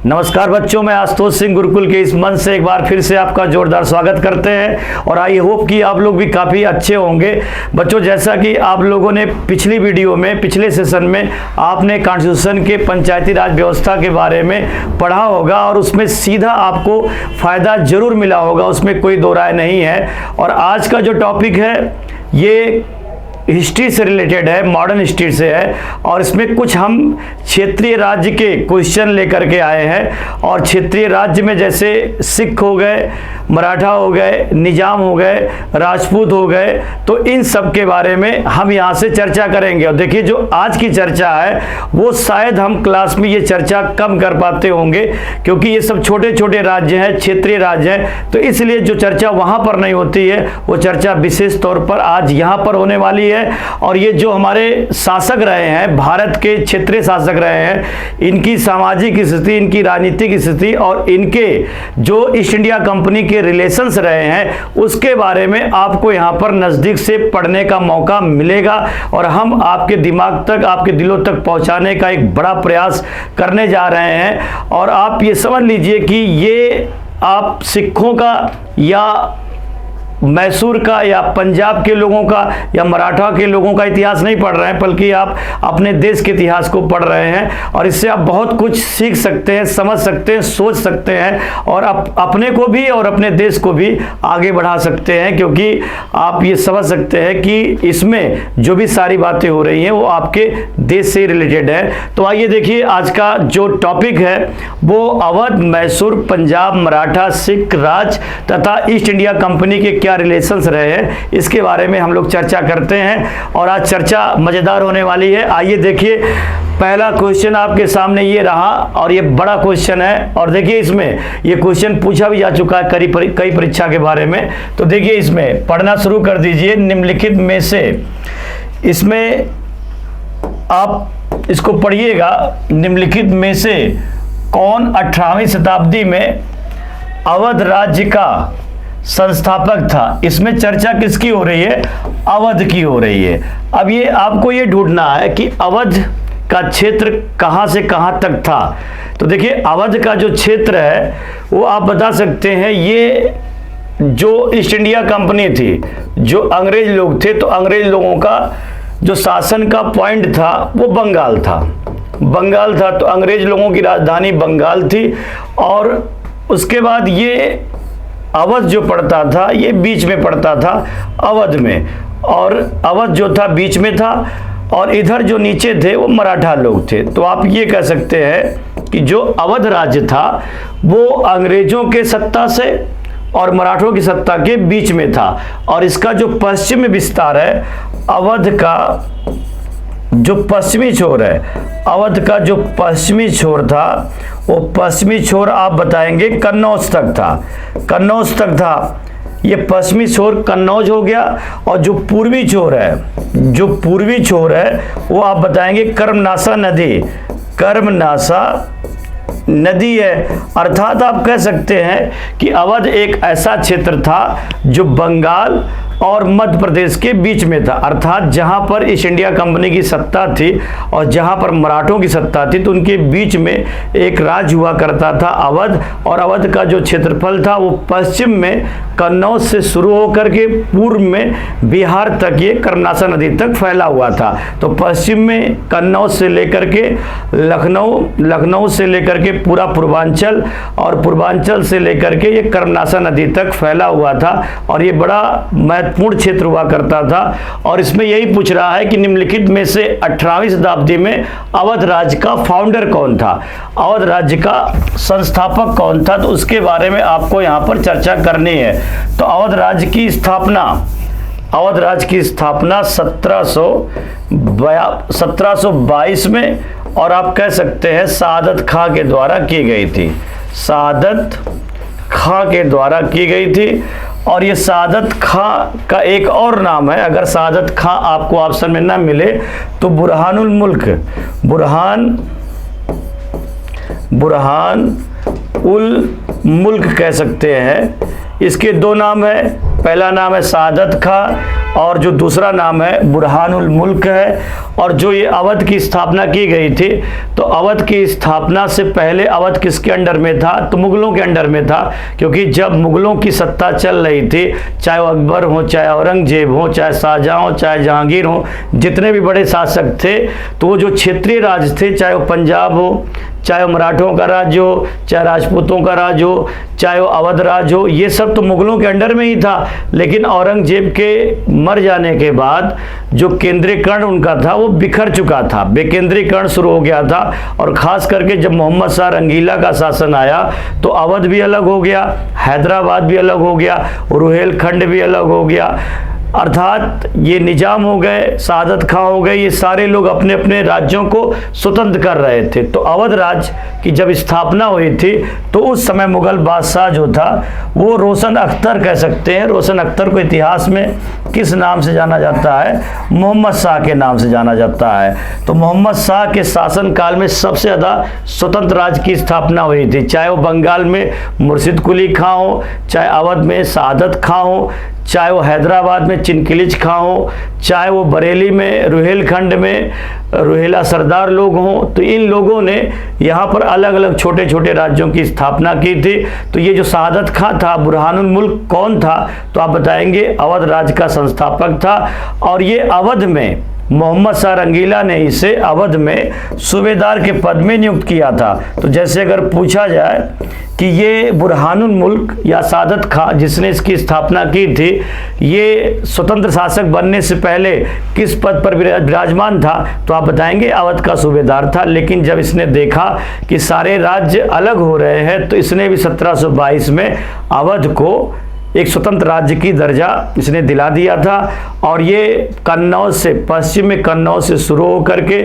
नमस्कार बच्चों, मैं आशुतोष सिंह गुरुकुल के इस मंच से एक बार फिर से आपका जोरदार स्वागत करते हैं और आई होप कि आप लोग भी काफ़ी अच्छे होंगे। बच्चों, जैसा कि आप लोगों ने पिछली वीडियो में, पिछले सेशन में आपने कॉन्स्टिट्यूशन के पंचायती राज व्यवस्था के बारे में पढ़ा होगा और उसमें सीधा आपको फ़ायदा ज़रूर मिला होगा, उसमें कोई दो राय नहीं है। और आज का जो टॉपिक है ये हिस्ट्री से रिलेटेड है, मॉडर्न हिस्ट्री से है और इसमें कुछ हम क्षेत्रीय राज्य के क्वेश्चन लेकर के आए हैं। और क्षेत्रीय राज्य में जैसे सिख हो गए, मराठा हो गए, निजाम हो गए, राजपूत हो गए, तो इन सब के बारे में हम यहाँ से चर्चा करेंगे। और देखिए, जो आज की चर्चा है वो शायद हम क्लास में ये चर्चा कम कर पाते होंगे क्योंकि ये सब छोटे छोटे राज्य हैं, क्षेत्रीय राज्य हैं, तो इसलिए जो चर्चा वहाँ पर नहीं होती है वो चर्चा विशेष तौर पर आज यहाँ पर होने वाली है। और ये जो हमारे शासक रहे हैं, भारत के क्षेत्रीय शासक रहे हैं, इनकी सामाजिक स्थिति, इनकी राजनीतिक स्थिति और इनके जो ईस्ट इंडिया कंपनी के रिलेशंस रहे हैं उसके बारे में आपको यहाँ पर नज़दीक से पढ़ने का मौका मिलेगा और हम आपके दिमाग तक, आपके दिलों तक पहुँचाने का एक बड़ा प्रयास करने जा रहे हैं। और आप ये समझ लीजिए कि ये आप सिखों का या मैसूर का या पंजाब के लोगों का या मराठा के लोगों का इतिहास नहीं पढ़ रहे हैं, बल्कि आप अपने देश के इतिहास को पढ़ रहे हैं और इससे आप बहुत कुछ सीख सकते हैं, समझ सकते हैं, सोच सकते हैं और अपने को भी और अपने देश को भी आगे बढ़ा सकते हैं, क्योंकि आप ये समझ सकते हैं कि इसमें जो भी सारी बातें हो रही हैं वो आपके देश से रिलेटेड है। तो आइए देखिए, आज का जो टॉपिक है वो अवध, मैसूर, पंजाब, मराठा, सिख राज तथा ईस्ट इंडिया कंपनी के रिलेशंस रहे हैं, इसके बारे में हम लोग चर्चा करते हैं और आज चर्चा मजेदार होने वाली है। आइए देखिए, पहला क्वेश्चन आपके सामने ये रहा और ये बड़ा क्वेश्चन है और देखिए इसमें ये क्वेश्चन पूछा भी जा चुका है कई परीक्षा के बारे में। तो देखिए, इसमें पढ़ना शुरू कर दीजिए। निम्नलिखित में से, इसमें आप इसको पढ़िएगा, निम्नलिखित में से कौन 18वीं शताब्दी में अवध राज्य का संस्थापक था। इसमें चर्चा किसकी हो रही है? अवध की हो रही है। अब ये आपको ये ढूंढना है कि अवध का क्षेत्र कहां से कहां तक था। तो देखिए, अवध का जो क्षेत्र है वो आप बता सकते हैं, ये जो ईस्ट इंडिया कंपनी थी, जो अंग्रेज लोग थे, तो अंग्रेज लोगों का जो शासन का पॉइंट था वो बंगाल था। बंगाल था, तो अंग्रेज लोगों की राजधानी बंगाल थी और उसके बाद ये अवध जो पड़ता था ये बीच में पड़ता था अवध में, और अवध जो था बीच में था और इधर जो नीचे थे वो मराठा लोग थे। तो आप ये कह सकते हैं कि जो अवध राज्य था वो अंग्रेजों के सत्ता से और मराठों की सत्ता के बीच में था। और इसका जो पश्चिमी विस्तार है, अवध का जो पश्चिमी छोर है, अवध का जो पश्चिमी छोर था वो पश्चिमी छोर आप बताएंगे कन्नौज तक था। कन्नौज तक था, ये पश्चिमी छोर कन्नौज हो गया। और जो पूर्वी छोर है, जो पूर्वी छोर है वो आप बताएंगे कर्मनासा नदी, कर्मनासा नदी है। अर्थात आप कह सकते हैं कि अवध एक ऐसा क्षेत्र था जो बंगाल और मध्य प्रदेश के बीच में था। अर्थात जहां पर ईस्ट इंडिया कंपनी की सत्ता थी और जहां पर मराठों की सत्ता थी, तो उनके बीच में एक राज्य हुआ करता था अवध। और अवध का जो क्षेत्रफल था वो पश्चिम में कन्नौज से शुरू होकर के पूर्व में बिहार तक, ये कर्मनासा नदी तक फैला हुआ था। तो पश्चिम में कन्नौज से लेकर के लखनऊ, लखनऊ से लेकर के पूरा पूर्वांचल और पूर्वांचल से लेकर के ये कर्मनासा नदी तक फैला हुआ था और ये बड़ा महत्वपूर्ण क्षेत्र हुआ करता था। और इसमें यही पूछ रहा है कि निम्नलिखित में से 18वीं शताब्दी में अवध राज्य का फाउंडर कौन था, अवध राज्य का संस्थापक कौन था, तो उसके बारे में आपको यहाँ पर चर्चा करनी है। तो अवध राज्य की स्थापना, अवध राज्य की स्थापना 1722 में, और आप कह सकते हैं सादत खां के द्वारा की गई थी। सादत खां के द्वारा की गई थी। और ये सादत खां का एक और नाम है, अगर सादत खां आपको ऑप्शन में ना मिले तो बुरहानुल मुल्क, बुरहान उल मुल्क कह सकते हैं इसके दो नाम है, पहला नाम है सादत खां और जो दूसरा नाम है बुरहानुल मुल्क है। और जो ये अवध की स्थापना की गई थी, तो अवध की स्थापना से पहले अवध किसके अंडर में था? तो मुगलों के अंडर में था, क्योंकि जब मुगलों की सत्ता चल रही थी, चाहे वो अकबर हो, चाहे औरंगजेब हो, चाहे शाहजहां हो, चाहे जहांगीर हो, जितने भी बड़े शासक थे, तो वो जो क्षेत्रीय राज थे, चाहे वो पंजाब हो, चाहे वो मराठों का राज हो, चाहे राजपूतों का राज हो, चाहे वो अवध राज हो, ये सब तो मुगलों के अंडर में ही था। लेकिन औरंगजेब के मर जाने के बाद जो केंद्रीकरण उनका था वो बिखर चुका था, विकेंद्रीकरण शुरू हो गया था। और ख़ास करके जब मोहम्मद शाह रंगीला का शासन आया तो अवध भी अलग हो गया, हैदराबाद भी अलग हो गया, रुहेलखंड भी अलग हो गया। अर्थात ये निजाम हो गए, सादत खां हो गए, ये सारे लोग अपने अपने राज्यों को स्वतंत्र कर रहे थे। तो अवध राज्य की जब स्थापना हुई थी तो उस समय मुगल बादशाह जो था वो रोशन अख्तर कह सकते हैं। रोशन अख्तर को इतिहास में किस नाम से जाना जाता है? मोहम्मद शाह के नाम से जाना जाता है। तो मोहम्मद शाह के शासनकाल में सबसे ज़्यादा स्वतंत्र राज्य की स्थापना हुई थी, चाहे वो बंगाल में मुर्शिद कुली खां हो, चाहे अवध में सादत खां हो, चाहे वो हैदराबाद में चिनकिलिच खां हो, चाहे वो बरेली में रुहेलखंड में रुहेला सरदार लोग हों। तो इन लोगों ने यहाँ पर अलग अलग छोटे छोटे राज्यों की स्थापना की थी। तो ये जो सादत खां था, बुरहानुल मुल्क कौन था? तो आप बताएंगे अवध राज्य का संस्थापक था। और ये अवध में मोहम्मद शाह रंगीला ने इसे अवध में सूबेदार के पद में नियुक्त किया था। तो जैसे अगर पूछा जाए कि ये बुरहानुल मुल्क या सादत खां जिसने इसकी स्थापना की थी, ये स्वतंत्र शासक बनने से पहले किस पद पर विराजमान था? तो आप बताएंगे अवध का सूबेदार था। लेकिन जब इसने देखा कि सारे राज्य अलग हो रहे हैं तो इसने भी 1722 में अवध को एक स्वतंत्र राज्य की दर्जा इसने दिला दिया था। और ये कन्नौज से, पश्चिम में कन्नौज से शुरू होकर के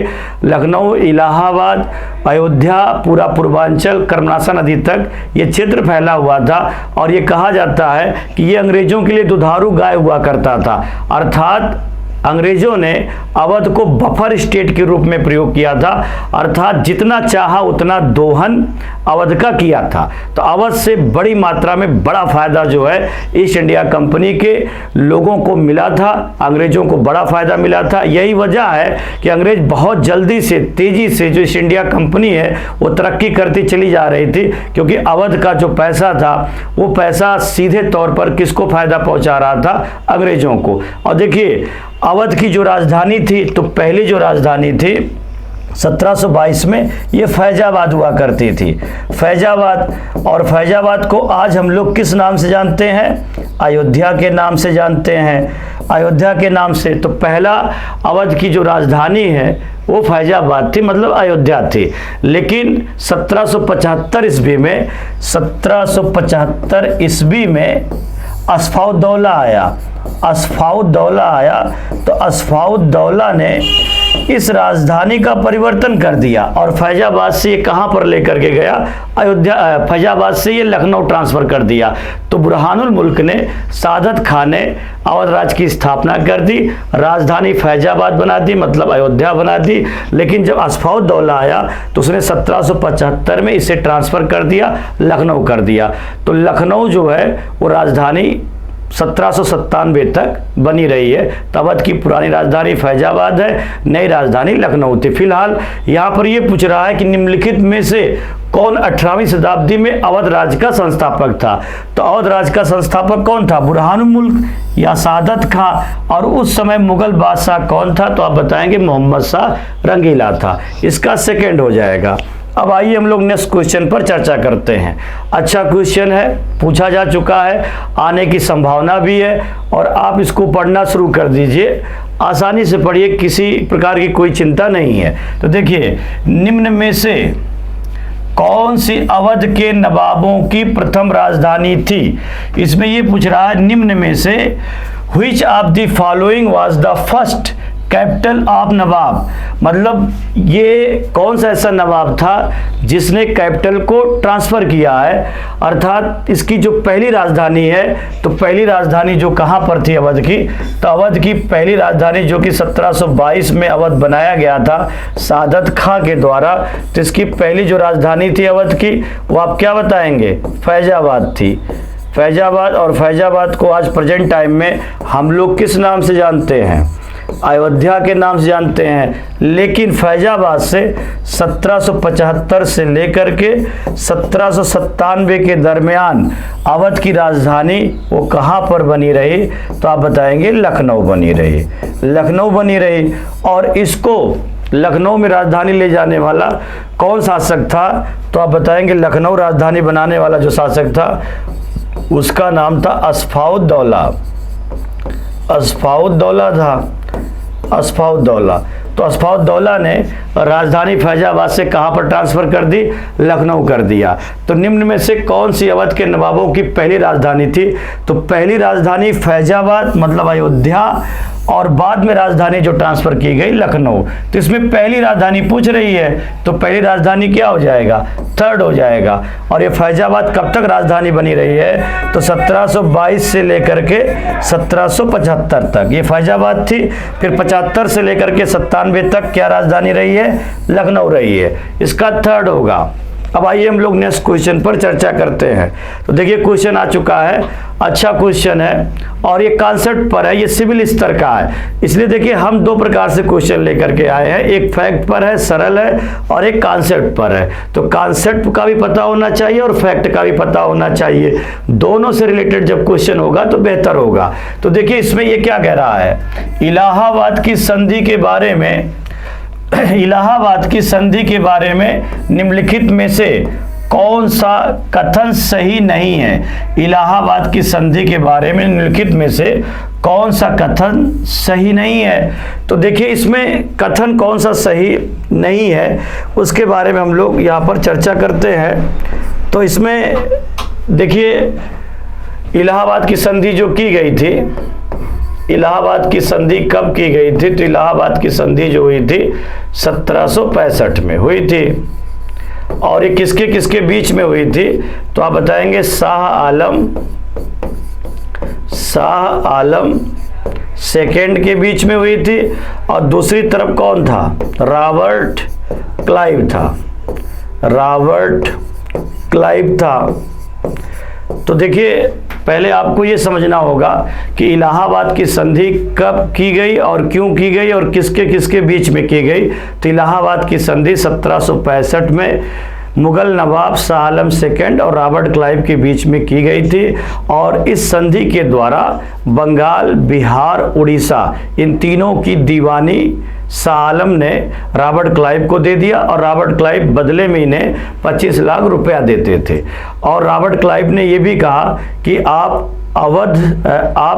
लखनऊ, इलाहाबाद, अयोध्या, पूरा पूर्वांचल, कर्मनाशा नदी तक ये क्षेत्र फैला हुआ था। और ये कहा जाता है कि ये अंग्रेजों के लिए दुधारू गाय हुआ करता था। अर्थात अंग्रेजों ने अवध को बफर स्टेट के रूप में प्रयोग किया था, अर्थात जितना चाहा उतना दोहन अवध का किया था। तो अवध से बड़ी मात्रा में बड़ा फायदा जो है ईस्ट इंडिया कंपनी के लोगों को मिला था, अंग्रेजों को बड़ा फायदा मिला था। यही वजह है कि अंग्रेज बहुत जल्दी से, तेजी से जो ईस्ट इंडिया कंपनी है वो तरक्की करती चली जा रही थी, क्योंकि अवध का जो पैसा था वो पैसा सीधे तौर पर किसको फायदा पहुंचा रहा था? अंग्रेजों को। और देखिए अवध की जो राजधानी थी, तो पहली जो राजधानी थी 1722 में ये फैजाबाद हुआ करती थी, फैजाबाद। और फैजाबाद को आज हम लोग किस नाम से जानते हैं? अयोध्या के नाम से जानते हैं, अयोध्या के नाम से। तो पहला अवध की जो राजधानी है वो फैजाबाद थी, मतलब अयोध्या थी। लेकिन 1775 ईस्वी में, 1775 ईस्वी में अस्फाउद्दौला आया, अस्फाउद्दौला आया। तो अस्फाउद्दौला ने इस राजधानी का परिवर्तन कर दिया और फैजाबाद से ये कहाँ पर लेकर के गया? अयोध्या, फैजाबाद से ये लखनऊ ट्रांसफ़र कर दिया। तो बुरहानुल मुल्क ने, सादत खां ने अवध राज्य की स्थापना कर दी, राजधानी फैजाबाद बना दी, मतलब अयोध्या बना दी। लेकिन जब अस्फाउद्दौला आया तो उसने 1775 में इसे ट्रांसफ़र कर दिया, लखनऊ कर दिया। तो लखनऊ जो है वो राजधानी 1797 तक बनी रही है। अवध की पुरानी राजधानी फैजाबाद है, नई राजधानी लखनऊ थी। फिलहाल यहाँ पर ये पूछ रहा है कि निम्नलिखित में से कौन 18वीं शताब्दी में अवध राज्य का संस्थापक था? तो अवध राज्य का संस्थापक कौन था? बुरहानुल मुल्क या सादत खां? और उस समय मुगल बादशाह कौन था? तो आप बताएंगे मोहम्मद शाह रंगीला था। इसका सेकेंड हो जाएगा। अब आइए हम लोग नेक्स्ट क्वेश्चन पर चर्चा करते हैं। अच्छा क्वेश्चन है, पूछा जा चुका है, आने की संभावना भी है और आप इसको पढ़ना शुरू कर दीजिए, आसानी से पढ़िए, किसी प्रकार की कोई चिंता नहीं है। तो देखिए, निम्न में से कौन सी अवध के नवाबों की प्रथम राजधानी थी? इसमें ये पूछ रहा है निम्न में से which of the following was the first capital of Nawab, मतलब ये कौन सा ऐसा नवाब था जिसने कैपिटल को ट्रांसफ़र किया है, अर्थात इसकी जो पहली राजधानी है, तो पहली राजधानी जो कहाँ पर थी अवध की? तो अवध की पहली राजधानी जो कि 1722 में अवध बनाया गया था सादत खां के द्वारा, तो इसकी पहली जो राजधानी थी अवध की वो आप क्या बताएंगे? फैजाबाद थी। फैजाबाद, और फैजाबाद को आज प्रेजेंट टाइम में हम लोग किस नाम से जानते हैं? अयोध्या के नाम से जानते हैं। लेकिन फैजाबाद से 1775 से लेकर के 1797 के दरमियान अवध की राजधानी वो कहाँ पर बनी रही? तो आप बताएंगे लखनऊ बनी रही, लखनऊ बनी रही। और इसको लखनऊ में राजधानी ले जाने वाला कौन शासक था? तो आप बताएंगे लखनऊ राजधानी बनाने वाला जो शासक था उसका नाम था अस्फाउद्दौला। अस्फाउद्दौला था, अस्फाउद्दौला। तो अस्फाउद्दौला ने राजधानी फैजाबाद से कहाँ पर ट्रांसफ़र कर दी? लखनऊ कर दिया। तो निम्न में से कौन सी अवध के नवाबों की पहली राजधानी थी? तो पहली राजधानी फैजाबाद मतलब अयोध्या, और बाद में राजधानी जो ट्रांसफ़र की गई लखनऊ। तो इसमें पहली राजधानी पूछ रही है, तो पहली राजधानी क्या हो जाएगा? थर्ड हो जाएगा। और ये फैजाबाद कब तक राजधानी बनी रही है? तो 1722 से लेकर के 1775 तक ये फैजाबाद थी। फिर 75 से लेकर के 97 तक क्या राजधानी रही है? लखनऊ रही है। इसका थर्ड होगा। अब आइए हम लोग नेक्स्ट क्वेश्चन पर चर्चा करते हैं। तो देखिए क्वेश्चन आ चुका है, अच्छा क्वेश्चन है और ये कॉन्सेप्ट पर है, ये सिविल स्तर का है। इसलिए देखिए हम दो प्रकार से क्वेश्चन लेकर के आए हैं, एक फैक्ट पर है, सरल है, और एक कॉन्सेप्ट पर है। तो कॉन्सेप्ट का भी पता होना चाहिए और फैक्ट का भी पता होना चाहिए। दोनों से रिलेटेड जब क्वेश्चन होगा तो बेहतर होगा। तो देखिए इसमें ये क्या कह रहा है, इलाहाबाद की संधि के बारे में, इलाहाबाद की संधि के बारे में निम्नलिखित में से कौन सा कथन सही नहीं है? इलाहाबाद की संधि के बारे में निम्नलिखित में से कौन सा कथन सही नहीं है? तो देखिए इसमें कथन कौन सा सही नहीं है उसके बारे में हम लोग यहाँ पर चर्चा करते हैं। तो इसमें देखिए इलाहाबाद की संधि जो की गई थी, इलाहाबाद की संधि कब की गई थी? तो इलाहाबाद की संधि जो हुई थी 1765 में हुई थी। और ये किसके किसके बीच में हुई थी? तो आप बताएंगे शाह आलम सेकेंड के बीच में हुई थी, और दूसरी तरफ कौन था? रॉबर्ट क्लाइव था, रॉबर्ट क्लाइव था। तो देखिए पहले आपको ये समझना होगा कि इलाहाबाद की संधि कब की गई और क्यों की गई और किसके किसके बीच में की गई। तो इलाहाबाद की संधि 1765 में मुगल नवाब शाह आलम सेकेंड और रॉबर्ट क्लाइव के बीच में की गई थी। और इस संधि के द्वारा बंगाल, बिहार, उड़ीसा इन तीनों की दीवानी शाह आलम ने रॉबर्ट क्लाइव को दे दिया, और रॉबर्ट क्लाइव बदले में इन्हें 25 लाख रुपया देते थे। और रॉबर्ट क्लाइव ने यह भी कहा कि आप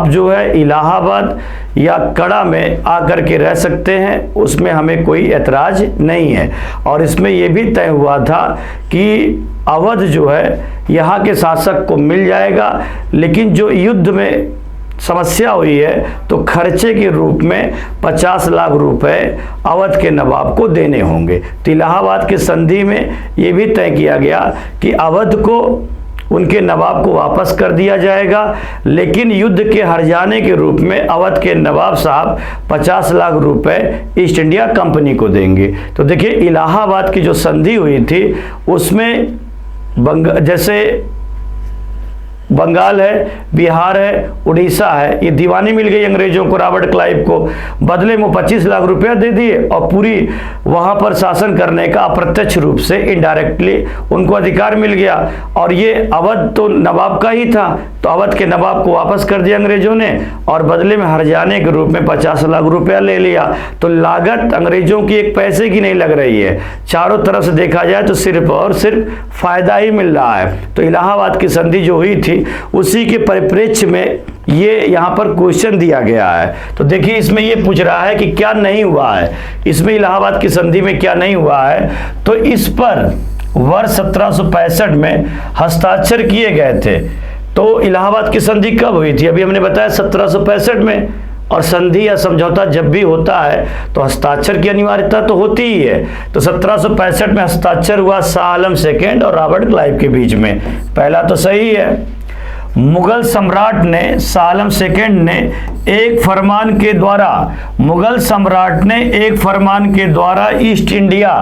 जो है इलाहाबाद या कड़ा में आकर के रह सकते हैं, उसमें हमें कोई ऐतराज नहीं है। और इसमें यह भी तय हुआ था कि अवध जो है यहाँ के शासक को मिल जाएगा, लेकिन जो युद्ध में समस्या हुई है तो खर्चे के रूप में 50 लाख रुपए अवध के नवाब को देने होंगे। तो इलाहाबाद की संधि में ये भी तय किया गया कि अवध को उनके नवाब को वापस कर दिया जाएगा, लेकिन युद्ध के हार जाने के रूप में अवध के नवाब साहब 50 लाख रुपए ईस्ट इंडिया कंपनी को देंगे। तो देखिए इलाहाबाद की जो संधि हुई थी उसमें जैसे बंगाल है, बिहार है, उड़ीसा है, ये दीवानी मिल गई अंग्रेजों को, रॉबर्ट क्लाइव को। बदले में 25 लाख रुपया दे दिए और पूरी वहाँ पर शासन करने का अप्रत्यक्ष रूप से इनडायरेक्टली उनको अधिकार मिल गया। और ये अवध तो नवाब का ही था, तो अवध के नवाब को वापस कर दिया अंग्रेजों ने, और बदले में हर्जाने के रूप में 50 लाख रुपया ले लिया। तो लागत अंग्रेजों की एक पैसे की नहीं लग रही है, चारों तरफ से देखा जाए तो सिर्फ और सिर्फ फायदा ही मिल रहा है। तो इलाहाबाद की संधि जो हुई थी उसी के परिप्रेक्ष्य में ये यहाँ पर क्वेश्चन दिया गया है। तो देखिए इसमें ये पूछ रहा है कि क्या नहीं हुआ है, इसमें इलाहाबाद की संधि में क्या नहीं हुआ है। तो इस पर वर्ष 1765 में हस्ताक्षर किए गए थे। तो इलाहाबाद की संधि कब हुई थी? अभी हमने बताया 1765 में। और संधि या समझौता जब भी होता है तो हस्ताक्षर की अनिवार्यता तो होती ही है। तो 1765 में हस्ताक्षर हुआ शाह आलम सेकेंड और रॉबर्ट क्लाइव के बीच में, पहला तो सही है। मुगल सम्राट ने शाह आलम सेकंड ने एक फरमान के द्वारा, मुगल सम्राट ने एक फरमान के द्वारा ईस्ट इंडिया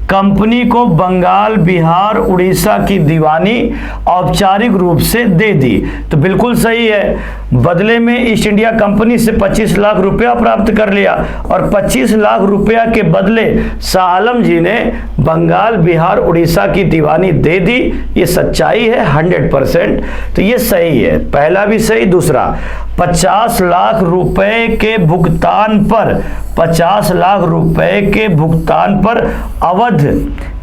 कंपनी को बंगाल, बिहार, उड़ीसा की दीवानी औपचारिक रूप से दे दी। तो बिल्कुल सही है, बदले में ईस्ट इंडिया कंपनी से 25 लाख रुपया प्राप्त कर लिया और 25 लाख रुपया के बदले शाह आलम जी ने बंगाल, बिहार, उड़ीसा की दीवानी दे दी। ये सच्चाई है 100%। तो ये सही है, पहला भी सही। दूसरा, 50 लाख रुपए के भुगतान पर, 50 लाख रुपए के भुगतान पर अवध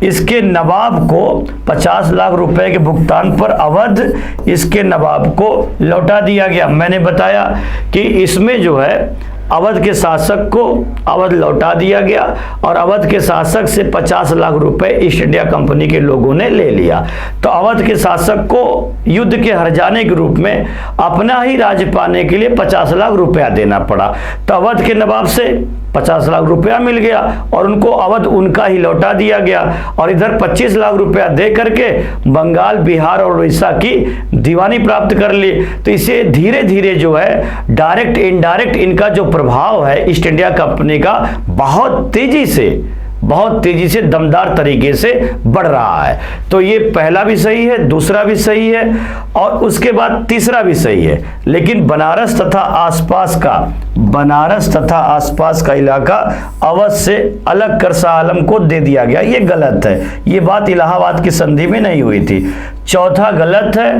इसके नवाब को, 50 लाख रुपए के भुगतान पर अवध इसके नवाब को लौटा दिया गया। मैंने बताया कि इसमें जो है अवध के शासक को अवध लौटा दिया गया और अवध के शासक से 50 लाख रुपए ईस्ट इंडिया कंपनी के लोगों ने ले लिया। तो अवध के शासक को युद्ध के हर जाने के रूप में अपना ही राज्य पाने के लिए 50 लाख रुपया देना पड़ा। तो अवध के नवाब से 50 लाख रुपया मिल गया और उनको अवध उनका ही लौटा दिया गया और इधर 25 लाख रुपया दे करके बंगाल, बिहार और उड़ीसा की दीवानी प्राप्त कर ली। तो इसे धीरे धीरे जो है डायरेक्ट इनडायरेक्ट इनका जो प्रभाव है ईस्ट इंडिया कंपनी का बहुत तेजी से दमदार तरीके से बढ़ रहा है। तो ये पहला भी सही है, दूसरा भी सही है और उसके बाद तीसरा भी सही है। लेकिन बनारस तथा आसपास का इलाका अवध से अलग कर शाह आलम को दे दिया गया, ये गलत है। ये बात इलाहाबाद की संधि में नहीं हुई थी। चौथा गलत है,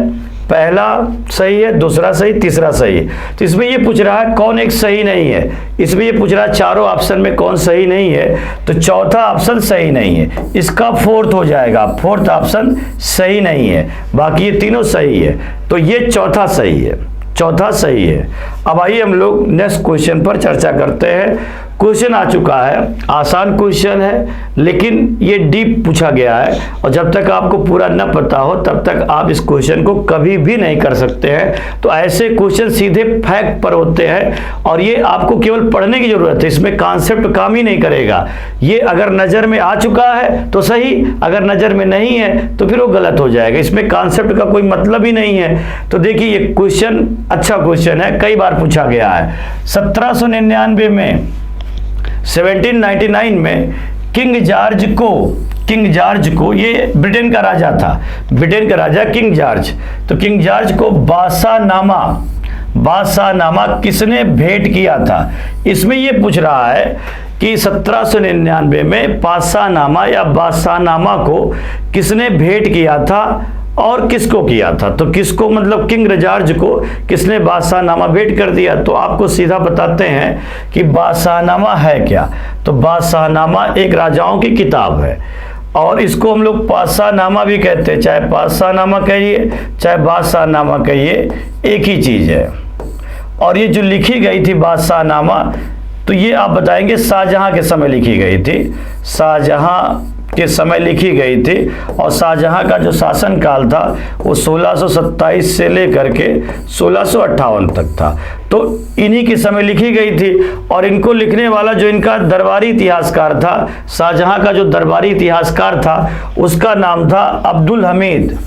पहला सही है, दूसरा सही, तीसरा सही है। तो इसमें ये पूछ रहा है कौन एक सही नहीं है, इसमें ये पूछ रहा है चारों ऑप्शन में कौन सही नहीं है। तो चौथा ऑप्शन सही नहीं है, इसका फोर्थ हो जाएगा, फोर्थ ऑप्शन सही नहीं है, बाकी ये तीनों सही है। तो ये चौथा सही है, चौथा सही है। अब आइए हम लोग नेक्स्ट क्वेश्चन पर चर्चा करते हैं। क्वेश्चन आ चुका है, आसान क्वेश्चन है लेकिन ये डीप पूछा गया है और जब तक आपको पूरा न पता हो तब तक आप इस क्वेश्चन को कभी भी नहीं कर सकते हैं। तो ऐसे क्वेश्चन सीधे फैक्ट पर होते हैं और ये आपको केवल पढ़ने की जरूरत है, इसमें कॉन्सेप्ट काम ही नहीं करेगा। ये अगर नज़र में आ चुका है तो सही, अगर नज़र में नहीं है तो फिर वो गलत हो जाएगा। इसमें कॉन्सेप्ट का कोई मतलब ही नहीं है। तो देखिए ये क्वेश्चन अच्छा क्वेश्चन है, कई बार पूछा गया है। 1799 में 1799 में किंग जॉर्ज को, ये ब्रिटेन का राजा था, ब्रिटेन का राजा किंग जॉर्ज। तो किंग जॉर्ज को बादशाहनामा किसने भेंट किया था? इसमें ये पूछ रहा है कि 1799 में बादशाहनामा को किसने भेंट किया था और किसको किया था। तो किसको मतलब किंग जॉर्ज को किसने बादशाहनामा भेंट कर दिया। तो आपको सीधा बताते हैं कि बादशाहनामा है क्या। तो बादशाहनामा एक राजाओं की किताब है और इसको हम लोग पादशाहनामा भी कहते हैं, चाहे पादशाहनामा कहिए चाहे बादशाहनामा कहिए, एक ही चीज़ है। और ये जो लिखी गई थी बादशाहनामा, तो ये आप बताएंगे शाहजहां के समय लिखी गई थी, शाहजहां के समय लिखी गई थी और शाहजहां का जो शासन काल था वो 1627 से लेकर के 1658 तक था। तो इन्हीं के समय लिखी गई थी और इनको लिखने वाला जो इनका दरबारी इतिहासकार था, शाहजहां का जो दरबारी इतिहासकार था उसका नाम था अब्दुल हमीद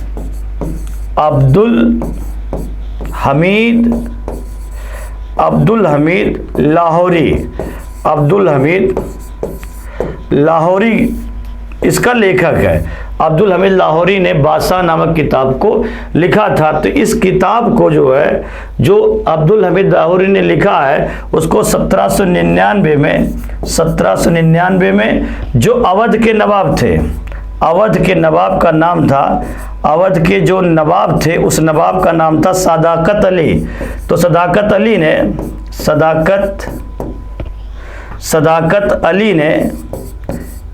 लाहौरी इसका लेखक है। अब्दुल हमीद लाहौरी ने बादशाह नामक किताब को लिखा था। तो इस किताब को जो है, जो अब्दुल हमीद लाहौरी ने लिखा है, उसको 1799 में जो अवध के नवाब थे, अवध के नवाब का नाम था, अवध के जो नवाब थे उस नवाब का नाम था सदाकत अली। तो सदाकत अली ने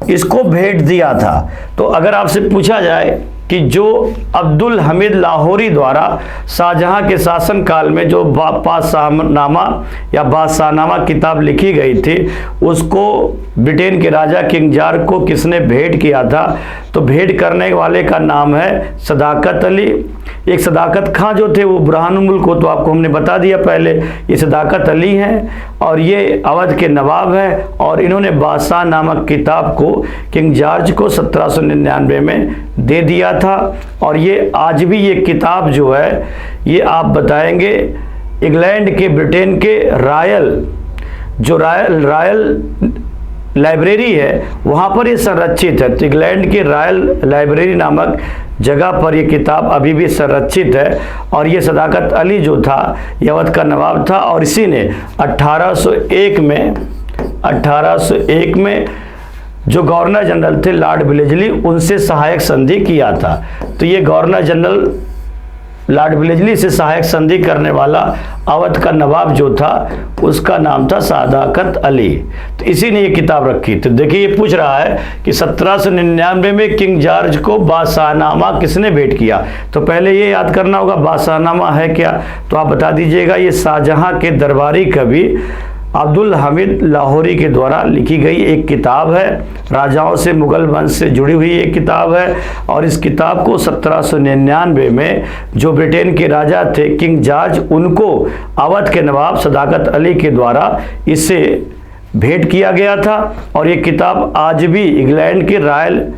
इसको भेंट दिया था। तो अगर आपसे पूछा जाए कि जो अब्दुल हमीद लाहौरी द्वारा शाहजहां के शासन काल में जो बादशाहनामा किताब लिखी गई थी, उसको ब्रिटेन के राजा किंग जॉर्ज को किसने भेंट किया था, तो भेंट करने वाले का नाम है सदाकत अली एक सदाकत खां जो थे वो बुरहानुल मुल्क को तो आपको हमने बता दिया पहले, ये सदाकत अली हैं और ये अवध के नवाब हैं और इन्होंने बादशाह नामक किताब को किंग जॉर्ज को 1799 में दे दिया था। और ये आज भी ये किताब जो है ये आप बताएंगे इंग्लैंड के, ब्रिटेन के रॉयल लाइब्रेरी है वहाँ पर ये संरक्षित है। तो इंग्लैंड की रॉयल लाइब्रेरी नामक जगह पर ये किताब अभी भी संरक्षित है। और ये सदाकत अली जो था ये अवध का नवाब था और इसी ने 1801 में जो गवर्नर जनरल थे लॉर्ड विलेजली उनसे सहायक संधि किया था। तो ये गवर्नर जनरल लॉर्ड विलेजली से सहायक संधि करने वाला अवध का नवाब जो था उसका नाम था सदाकत अली। तो इसी ने ये किताब रखी। तो देखिए ये पूछ रहा है कि 1799 में किंग जॉर्ज को बादशाहनामा किसने भेंट किया। तो पहले ये याद करना होगा बादशाहनामा है क्या, तो आप बता दीजिएगा। ये शाहजहां के दरबारी कवि अब्दुल हमीद लाहौरी के द्वारा लिखी गई एक किताब है। राजाओं से मुगल वंश से जुड़ी हुई एक किताब है और इस किताब को 1799 में जो ब्रिटेन के राजा थे किंग जॉर्ज उनको अवध के नवाब सदाकत अली के द्वारा इसे भेंट किया गया था। और ये किताब आज भी इंग्लैंड के रॉयल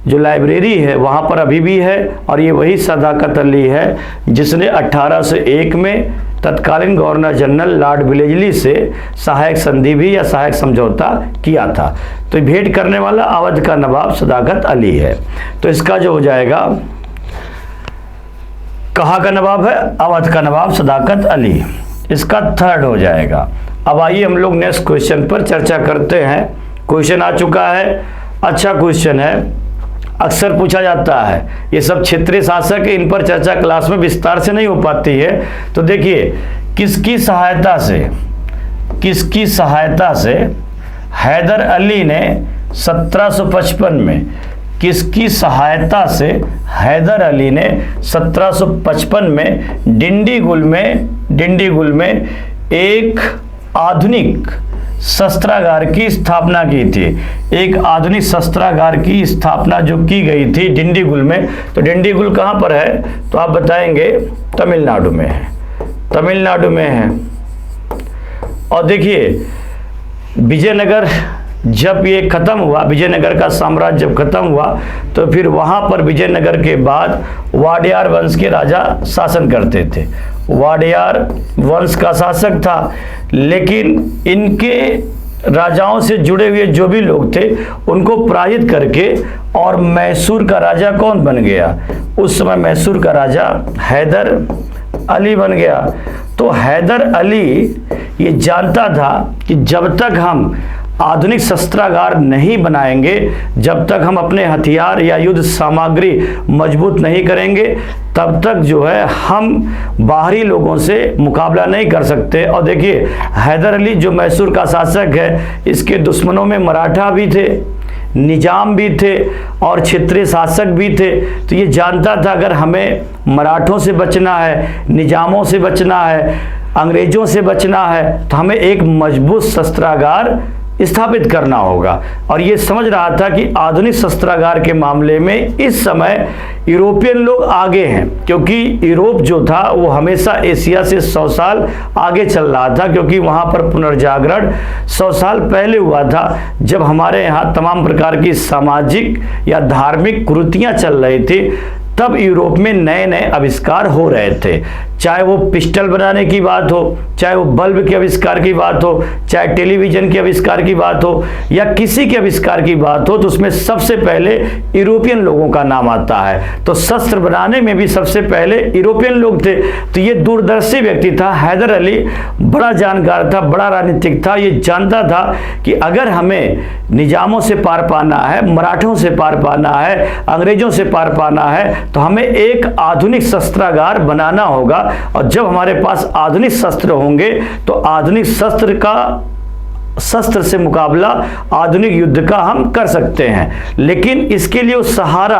जो लाइब्रेरी है वहाँ पर अभी भी है। और ये वही सदाकत अली है जिसने 1801 में तत्कालीन गवर्नर जनरल लॉर्ड विलेजली से सहायक संधि भी या सहायक समझौता किया था। तो भेंट करने वाला अवध का नवाब सदाकत अली है। तो इसका जो हो जाएगा, कहाँ का नवाब है, अवध का नवाब सदाकत अली, इसका थर्ड हो जाएगा। अब आइए हम लोग नेक्स्ट क्वेश्चन पर चर्चा करते हैं। क्वेश्चन आ चुका है, अच्छा क्वेश्चन है, अक्सर पूछा जाता है। ये सब क्षेत्रीय शासक है, इन पर चर्चा क्लास में विस्तार से नहीं हो पाती है। तो देखिए किसकी सहायता से हैदर अली ने 1755 में, किसकी सहायता से हैदर अली ने 1755 में डिंडीगुल में एक आधुनिक शस्त्रागार की स्थापना की थी। एक आधुनिक शस्त्रागार की स्थापना जो की गई थी डिंडीगुल में। तो डिंडीगुल कहाँ पर है, तो आप बताएंगे तमिलनाडु में है। और देखिए विजयनगर जब ये खत्म हुआ, विजयनगर का साम्राज्य जब खत्म हुआ तो फिर वहाँ पर विजयनगर के बाद वाडियार वंश के राजा शासन करते थे। वाडियार वंश का शासक था, लेकिन इनके राजाओं से जुड़े हुए जो भी लोग थे उनको पराजित करके और मैसूर का राजा कौन बन गया, उस समय मैसूर का राजा हैदर अली बन गया। तो हैदर अली ये जानता था कि जब तक हम आधुनिक शस्त्रागार नहीं बनाएंगे, जब तक हम अपने हथियार या युद्ध सामग्री मजबूत नहीं करेंगे, तब तक जो है हम बाहरी लोगों से मुकाबला नहीं कर सकते। और देखिए हैदर अली जो मैसूर का शासक है, इसके दुश्मनों में मराठा भी थे, निजाम भी थे और क्षेत्रीय शासक भी थे। तो ये जानता था अगर हमें मराठों से बचना है, निजामों से बचना है, अंग्रेजों से बचना है, तो हमें एक मजबूत शस्त्रागार स्थापित करना होगा। और ये समझ रहा था कि आधुनिक शस्त्रागार के मामले में इस समय यूरोपियन लोग आगे हैं, क्योंकि यूरोप जो था वो हमेशा एशिया से 100 साल आगे चल रहा था, क्योंकि वहाँ पर पुनर्जागरण 100 साल पहले हुआ था, जब हमारे यहाँ तमाम प्रकार की सामाजिक या धार्मिक कुरीतियाँ चल रही थी। तब यूरोप में नए नए आविष्कार हो रहे थे, चाहे वो पिस्टल बनाने की बात हो, चाहे वो बल्ब के आविष्कार की बात हो, चाहे टेलीविजन के आविष्कार की बात हो या किसी के आविष्कार की बात हो, तो उसमें सबसे पहले यूरोपियन लोगों का नाम आता है। तो शस्त्र बनाने में भी सबसे पहले यूरोपियन लोग थे। तो ये दूरदर्शी व्यक्ति था हैदर अली, बड़ा जानकार था, बड़ा राजनीतिक था। ये जानता था कि अगर हमें निजामों से पार पाना है, मराठों से पार पाना है, अंग्रेजों से पार पाना है, तो हमें एक आधुनिक शस्त्रागार बनाना होगा। और जब हमारे पास आधुनिक शस्त्र होंगे तो आधुनिक शस्त्र से मुकाबला आधुनिक युद्ध का हम कर सकते हैं। लेकिन इसके लिए वो सहारा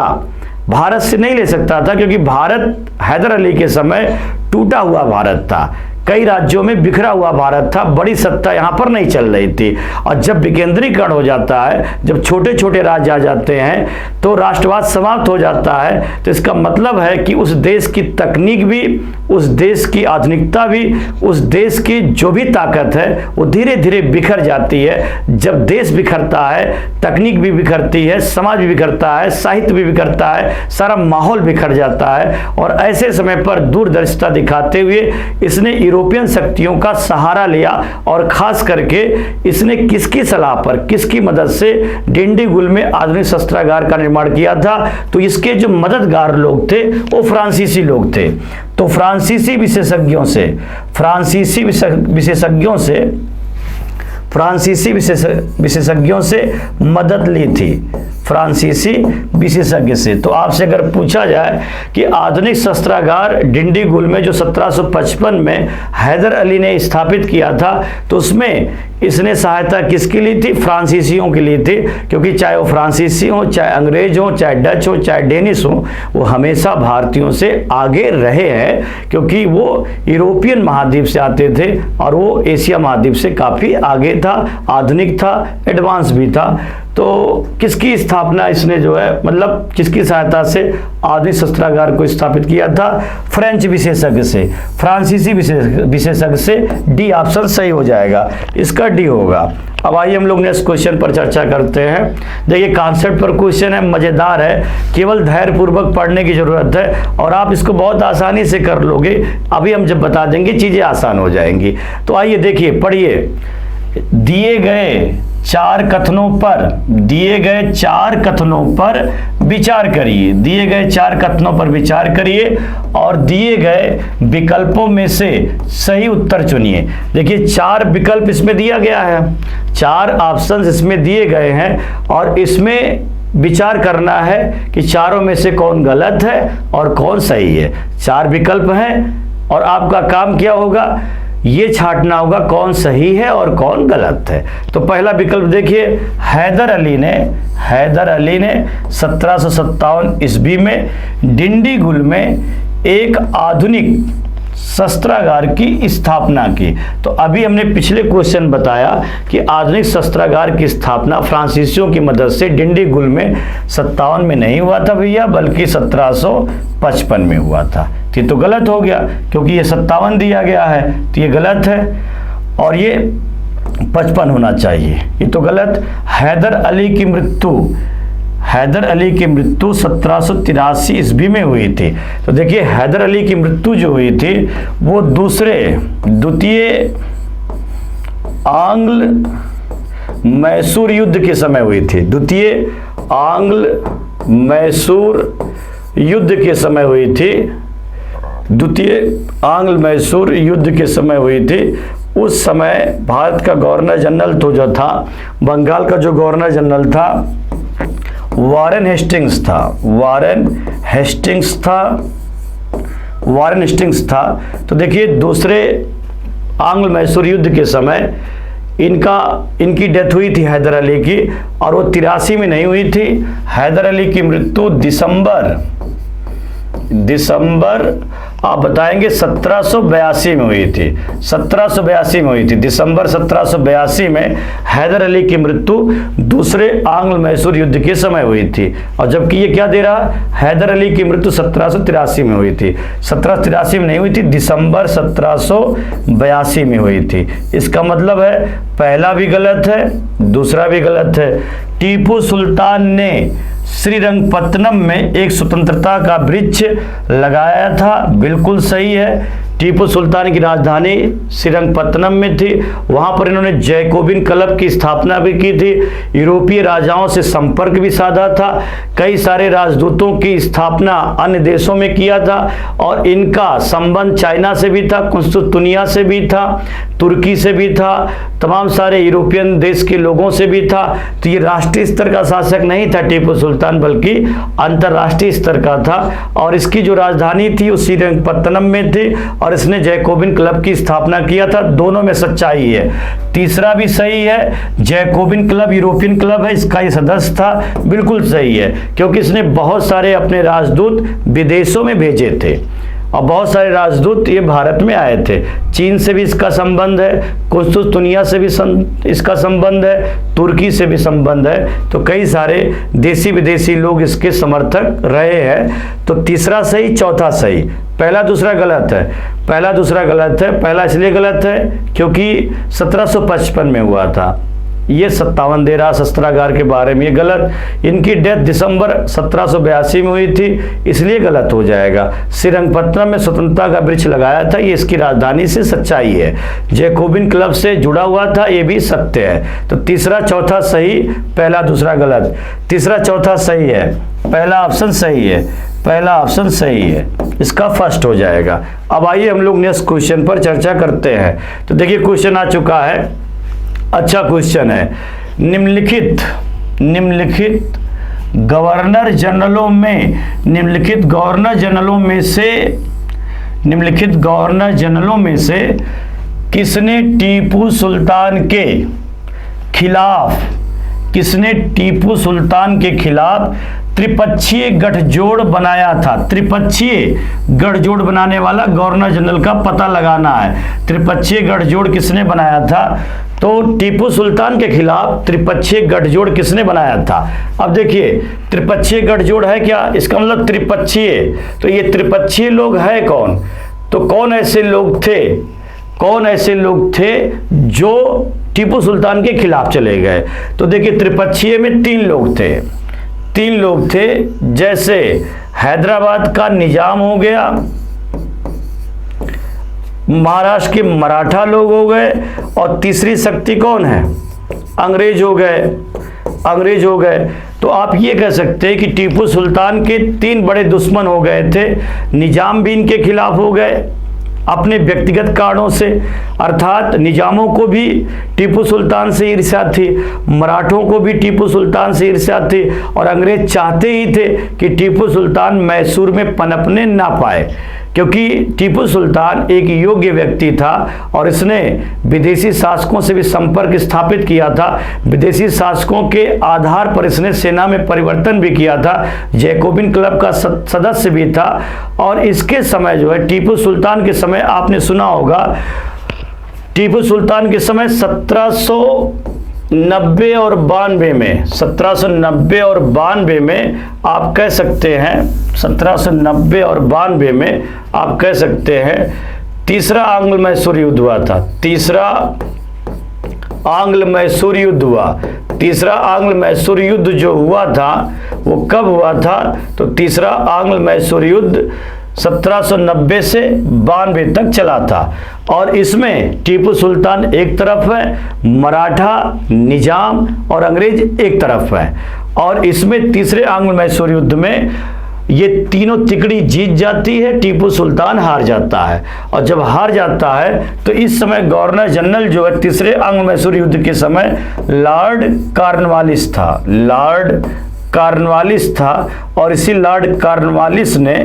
भारत से नहीं ले सकता था, क्योंकि भारत हैदर अली के समय टूटा हुआ भारत था। कई राज्यों में बिखरा हुआ भारत था, बड़ी सत्ता यहाँ पर नहीं चल रही थी। और जब विकेंद्रीकरण हो जाता है, जब छोटे छोटे राज्य आ जाते हैं, तो राष्ट्रवाद समाप्त हो जाता है। तो इसका मतलब है कि उस देश की तकनीक भी, उस देश की आधुनिकता भी, उस देश की जो भी ताकत है वो धीरे धीरे बिखर जाती है। जब देश बिखरता है, तकनीक भी बिखरती है, समाज भी बिखरता है, साहित्य भी बिखरता है, सारा माहौल बिखर जाता है। और ऐसे समय पर दूरदर्शिता दिखाते हुए इसने यूरोपियन शक्तियों का सहारा लिया और खास करके इसने किसकी सलाह पर, किसकी मदद से डिंडीगुल में आधुनिक शस्त्रागार का निर्माण किया था? तो इसके जो मददगार लोग थे वो फ्रांसीसी लोग थे। तो फ्रांसीसी विशेषज्ञों से मदद ली थी, फ्रांसीसी विशेषज्ञ से। तो आपसे अगर पूछा जाए कि आधुनिक शस्त्रागार डिंडीगुल में जो 1755 में हैदर अली ने स्थापित किया था, तो उसमें इसने सहायता किसकी ली थी? फ्रांसीसियों की ली थी। क्योंकि चाहे वो फ्रांसीसी हो, चाहे अंग्रेज हो, चाहे डच हो, चाहे डेनिश हो, वो हमेशा भारतीयों से आगे रहे हैं, क्योंकि वो यूरोपियन महाद्वीप से आते थे और वो एशिया महाद्वीप से काफ़ी आगे था, आधुनिक था, एडवांस भी था। तो किसकी स्थापना इसने जो है, मतलब किसकी सहायता से आधुनिक शस्त्रागार को स्थापित किया था? फ्रेंच विशेषज्ञ से, फ्रांसीसी विशेषज्ञ से। डी ऑप्शन सही हो जाएगा, इसका डी होगा। अब आइए हम लोग नेक्स्ट क्वेश्चन पर चर्चा करते हैं। देखिए कॉन्सेप्ट पर क्वेश्चन है, मजेदार है, केवल धैर्य पूर्वक पढ़ने की जरूरत है और आप इसको बहुत आसानी से कर लोगे। अभी हम जब बता देंगे चीजें आसान हो जाएंगी। तो आइए देखिए, पढ़िए। दिए गए चार कथनों पर विचार करिए। दिए गए चार कथनों पर विचार करिए और दिए गए विकल्पों में से सही उत्तर चुनिए। देखिए चार विकल्प इसमें दिया गया है, चार ऑप्शंस इसमें दिए गए हैं और इसमें विचार करना है कि चारों में से कौन गलत है और कौन सही है। चार विकल्प हैं और आपका काम क्या होगा? ये छांटना होगा कौन सही है और कौन गलत है। तो पहला विकल्प देखिए, हैदर अली ने 1757 ईस्वी में डिंडीगुल में एक आधुनिक शस्त्रागार की स्थापना की। तो अभी हमने पिछले क्वेश्चन बताया कि आधुनिक शस्त्रागार की स्थापना फ्रांसीसियों की मदद से डिंडीगुल में 57 में नहीं हुआ था भैया, बल्कि 1755 में हुआ था। ये तो गलत हो गया क्योंकि ये 57 दिया गया है, तो ये गलत है और ये 55 होना चाहिए, ये तो गलत। हैदर अली की मृत्यु 1783 ईस्वी में हुई थी। तो देखिए हैदर अली की मृत्यु जो हुई थी वो द्वितीय आंग्ल मैसूर युद्ध के समय हुई थी। द्वितीय आंग्ल मैसूर युद्ध के समय हुई थी। उस समय भारत का गवर्नर जनरल तो जो था, बंगाल का जो गवर्नर जनरल था वारेन हेस्टिंग्स था। तो देखिए दूसरे आंग्ल मैसूर युद्ध के समय इनकी डेथ हुई थी हैदर अली की, और वो 83 में नहीं हुई थी। हैदर अली की मृत्यु दिसंबर आप बताएंगे 1782 में हुई थी। 1782 में हुई थी, दिसंबर 1782 में हैदर अली की मृत्यु दूसरे आंग्ल मैसूर युद्ध के समय हुई थी। और जबकि ये क्या दे रहा, हैदर अली की मृत्यु 1783 में हुई थी। 1783 में नहीं हुई थी, दिसंबर 1782 में हुई थी। इसका मतलब है पहला भी गलत है, दूसरा भी गलत है। टीपू सुल्तान ने श्रीरंगपत्तनम में एक स्वतंत्रता का वृक्ष लगाया था, बिल्कुल सही है। टीपू सुल्तान की राजधानी श्रीरंगपत्तनम में थी, वहां पर इन्होंने जैकोबिन क्लब की स्थापना भी की थी, यूरोपीय राजाओं से संपर्क भी साधा था, कई सारे राजदूतों की स्थापना अन्य देशों में किया था और इनका संबंध चाइना से भी था, कुस्तुनतुनिया से भी था, तुर्की से भी था, तमाम सारे यूरोपियन देश के लोगों से भी था। तो ये राष्ट्रीय स्तर का शासक नहीं था टीपू सुल्तान, बल्कि अंतरराष्ट्रीय स्तर का था और इसकी जो राजधानी थी वो श्रीरंगपत्तनम में थी और इसने जैकोबिन क्लब की स्थापना किया था। दोनों में सच्चाई है, तीसरा भी सही है। जैकोबिन क्लब यूरोपियन क्लब है, इसका ये सदस्य था, बिल्कुल सही है, क्योंकि इसने बहुत सारे अपने राजदूत विदेशों में भेजे थे और बहुत सारे राजदूत ये भारत में आए थे। चीन से भी इसका संबंध है, कुस्तुनिया से भी इसका संबंध है, तुर्की से भी संबंध है। तो कई सारे देसी विदेशी लोग इसके समर्थक रहे हैं। तो तीसरा सही, चौथा सही। पहला दूसरा गलत है, पहला दूसरा गलत है। पहला इसलिए गलत है क्योंकि 1755 में हुआ था। ये 57 दे रहा शस्त्रागार के बारे में, ये गलत। इनकी डेथ दिसंबर 1782 में हुई थी, इसलिए गलत हो जाएगा। श्रीरंगपट्टनम में स्वतंत्रता का वृक्ष लगाया था, ये इसकी राजधानी से सच्चाई है। जैकोबिन क्लब से जुड़ा हुआ था, ये भी सत्य है। तो तीसरा चौथा सही, पहला दूसरा गलत। तीसरा चौथा सही है, पहला ऑप्शन सही है, पहला ऑप्शन सही है, इसका फर्स्ट हो जाएगा। अब आइए हम लोग नेक्स्ट क्वेश्चन पर चर्चा करते हैं। तो देखिए क्वेश्चन आ चुका है, अच्छा क्वेश्चन है। निम्नलिखित गवर्नर जनरलों में से किसने टीपू सुल्तान के खिलाफ त्रिपक्षीय गठजोड़ बनाया था? त्रिपक्षीय गठजोड़ बनाने वाला गवर्नर जनरल का पता लगाना है। त्रिपक्षीय गठजोड़ किसने बनाया था? तो टीपू सुल्तान के खिलाफ त्रिपक्षीय गठजोड़ किसने बनाया था? अब देखिए त्रिपक्षीय गठजोड़ है क्या, इसका मतलब त्रिपक्षीय। तो ये त्रिपक्षीय लोग है कौन? तो कौन ऐसे लोग थे जो टीपू सुल्तान के खिलाफ चले गए? तो देखिए त्रिपक्षीय में तीन लोग थे। जैसे हैदराबाद का निजाम हो गया, महाराष्ट्र के मराठा लोग हो गए, और तीसरी शक्ति कौन है? अंग्रेज हो गए। तो आप ये कह सकते हैं कि टीपू सुल्तान के तीन बड़े दुश्मन हो गए थे। निजाम भी इनके खिलाफ हो गए अपने व्यक्तिगत कारणों से, अर्थात निजामों को भी टीपू सुल्तान से ईर्ष्या थी, मराठों को भी टीपू सुल्तान से ईर्ष्या थी, और अंग्रेज चाहते ही थे कि टीपू सुल्तान मैसूर में पनपने ना पाए, क्योंकि टीपू सुल्तान एक योग्य व्यक्ति था और इसने विदेशी शासकों से भी संपर्क स्थापित किया था। विदेशी शासकों के आधार पर इसने सेना में परिवर्तन भी किया था, जैकोबिन क्लब का सदस्य भी था। और इसके समय जो है टीपू सुल्तान के समय आपने सुना होगा, टीपू सुल्तान के समय 1790 और 92 में 1790 और 92 में आप कह सकते हैं 1790 और 92 में आप कह सकते हैं तीसरा आंग्ल मैसूर युद्ध हुआ था। तीसरा आंग्ल मैसूर युद्ध जो हुआ था वो कब हुआ था? तो तीसरा आंग्ल मैसूर युद्ध 1790 से 92 तक चला था। और इसमें टीपू सुल्तान एक तरफ है, मराठा, निजाम और अंग्रेज एक तरफ है। और इसमें तीसरे आंग्ल मैसूर युद्ध में ये तीनों तिकड़ी जीत जाती है, टीपू सुल्तान हार जाता है। और जब हार जाता है तो इस समय गवर्नर जनरल जो है तीसरे आंग्ल मैसूर युद्ध के समय लॉर्ड कॉर्नवालिस था। और इसी लॉर्ड कॉर्नवालिस ने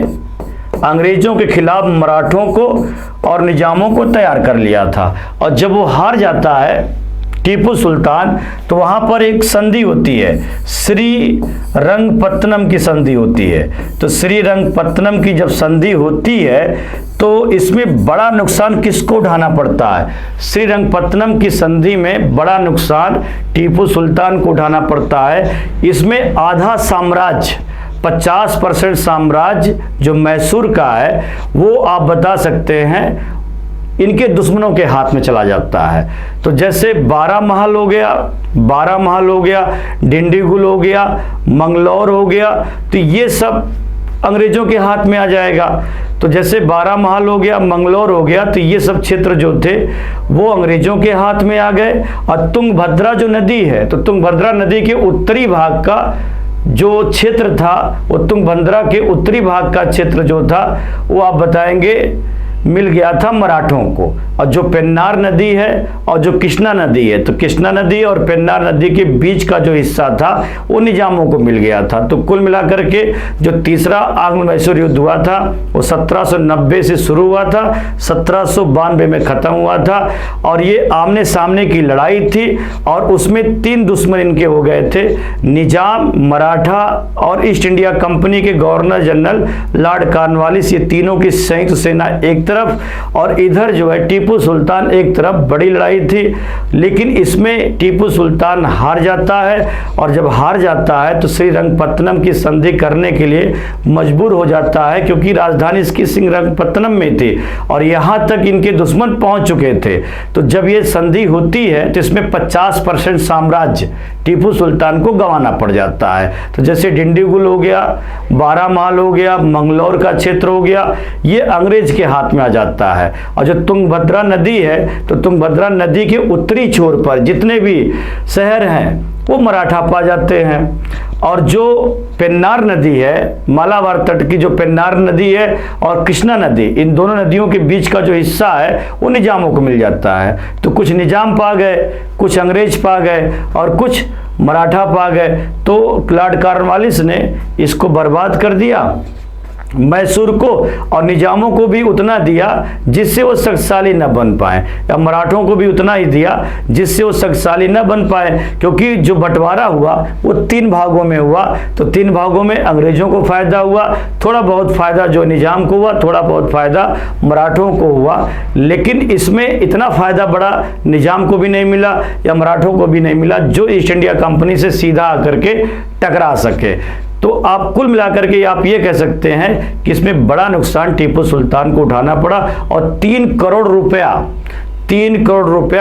अंग्रेजों के खिलाफ मराठों को और निजामों को तैयार कर लिया था। और जब वो हार जाता है टीपू सुल्तान, तो वहां पर एक संधि होती है, श्रीरंगपट्टनम की संधि होती है। तो श्रीरंगपट्टनम की जब संधि होती है तो इसमें बड़ा नुकसान किसको उठाना पड़ता है? श्रीरंगपट्टनम की संधि में बड़ा नुकसान टीपू सुल्तान को उठाना पड़ता है। इसमें आधा साम्राज्य 50% साम्राज्य जो मैसूर का है वो आप बता सकते हैं इनके दुश्मनों के हाथ में चला जाता है। तो जैसे 12 महल हो गया, डिंडीगुल हो गया, मंगलौर हो गया, तो ये सब अंग्रेजों के हाथ में आ जाएगा। तो जैसे 12 महल हो गया, मंगलौर हो गया, तो ये सब क्षेत्र जो थे वो अंग्रेजों के हाथ में आ गए। और तुंगभद्रा जो नदी है, तो तुंगभद्रा नदी के उत्तरी भाग का जो क्षेत्र था, वो तुंगभद्रा के उत्तरी भाग का क्षेत्र जो था वो आप बताएंगे मिल गया था मराठों को। और जो पेन्नार नदी है और जो कृष्णा नदी है, तो कृष्णा नदी और पेन्नार नदी के बीच का जो हिस्सा था वो निजामों को मिल गया था। तो कुल मिलाकर के जो तीसरा आंग्ल मैसूर युद्ध हुआ था वो 1790 से शुरू हुआ था, 1792 में खत्म हुआ था। और ये आमने सामने की लड़ाई थी और उसमें 3 दुश्मन इनके हो गए थे, निजाम, मराठा और ईस्ट इंडिया कंपनी के गवर्नर जनरल लॉर्ड कॉर्नवालिस। ये तीनों की संयुक्त सेना एक तरफ और इधर जो है टीपू सुल्तान एक तरफ। बड़ी लड़ाई थी, लेकिन इसमें टीपू सुल्तान हार जाता है और जब हार जाता है तो श्रीरंगपत्तनम की संधि करने के लिए मजबूर हो जाता है, क्योंकि राजधानी इसकी श्रीरंगपत्तनम में थी और यहाँ तक इनके दुश्मन पहुंच चुके थे। तो जब ये संधि होती है तो इसमें 50% साम्राज्य टीपू सुल्तान को गंवाना पड़ जाता है। तो जैसे डिंडीगुल हो गया, बारामाल हो गया, मंगलौर का क्षेत्र हो गया, ये अंग्रेज के हाथ में आ जाता है। और जो तुंगभद्रा नदी है, तो तुंगभद्रा नदी के उत्तरी छोर पर जितने भी शहर हैं वो मराठा पा जाते हैं। और जो पेन्नार नदी है, मालाबार तट की जो पेन्नार नदी है और कृष्णा नदी, इन दोनों नदियों के बीच का जो हिस्सा है वो निजामों को मिल जाता है। तो कुछ निजाम पा गए, कुछ अंग्रेज पा गए और कुछ मराठा पा गए। तो लॉर्ड कॉर्नवालिस ने इसको बर्बाद कर दिया, मैसूर को और निजामों को भी उतना दिया जिससे वो शक्तिशाली न बन पाए, या मराठों को भी उतना ही दिया जिससे वो शक्तिशाली न बन पाए। क्योंकि जो बंटवारा हुआ वो 3 भागों में हुआ, तो 3 भागों में अंग्रेजों को फायदा हुआ, थोड़ा बहुत फायदा जो निजाम को हुआ, थोड़ा बहुत फायदा मराठों को हुआ। लेकिन इसमें इतना फायदा बड़ा निजाम को भी नहीं मिला या मराठों को भी नहीं मिला जो ईस्ट इंडिया कंपनी से सीधा आकर के टकरा सके। तो आप कुल मिलाकर के आप ये कह सकते हैं कि इसमें बड़ा नुकसान टीपू सुल्तान को उठाना पड़ा और 3 करोड़ रुपया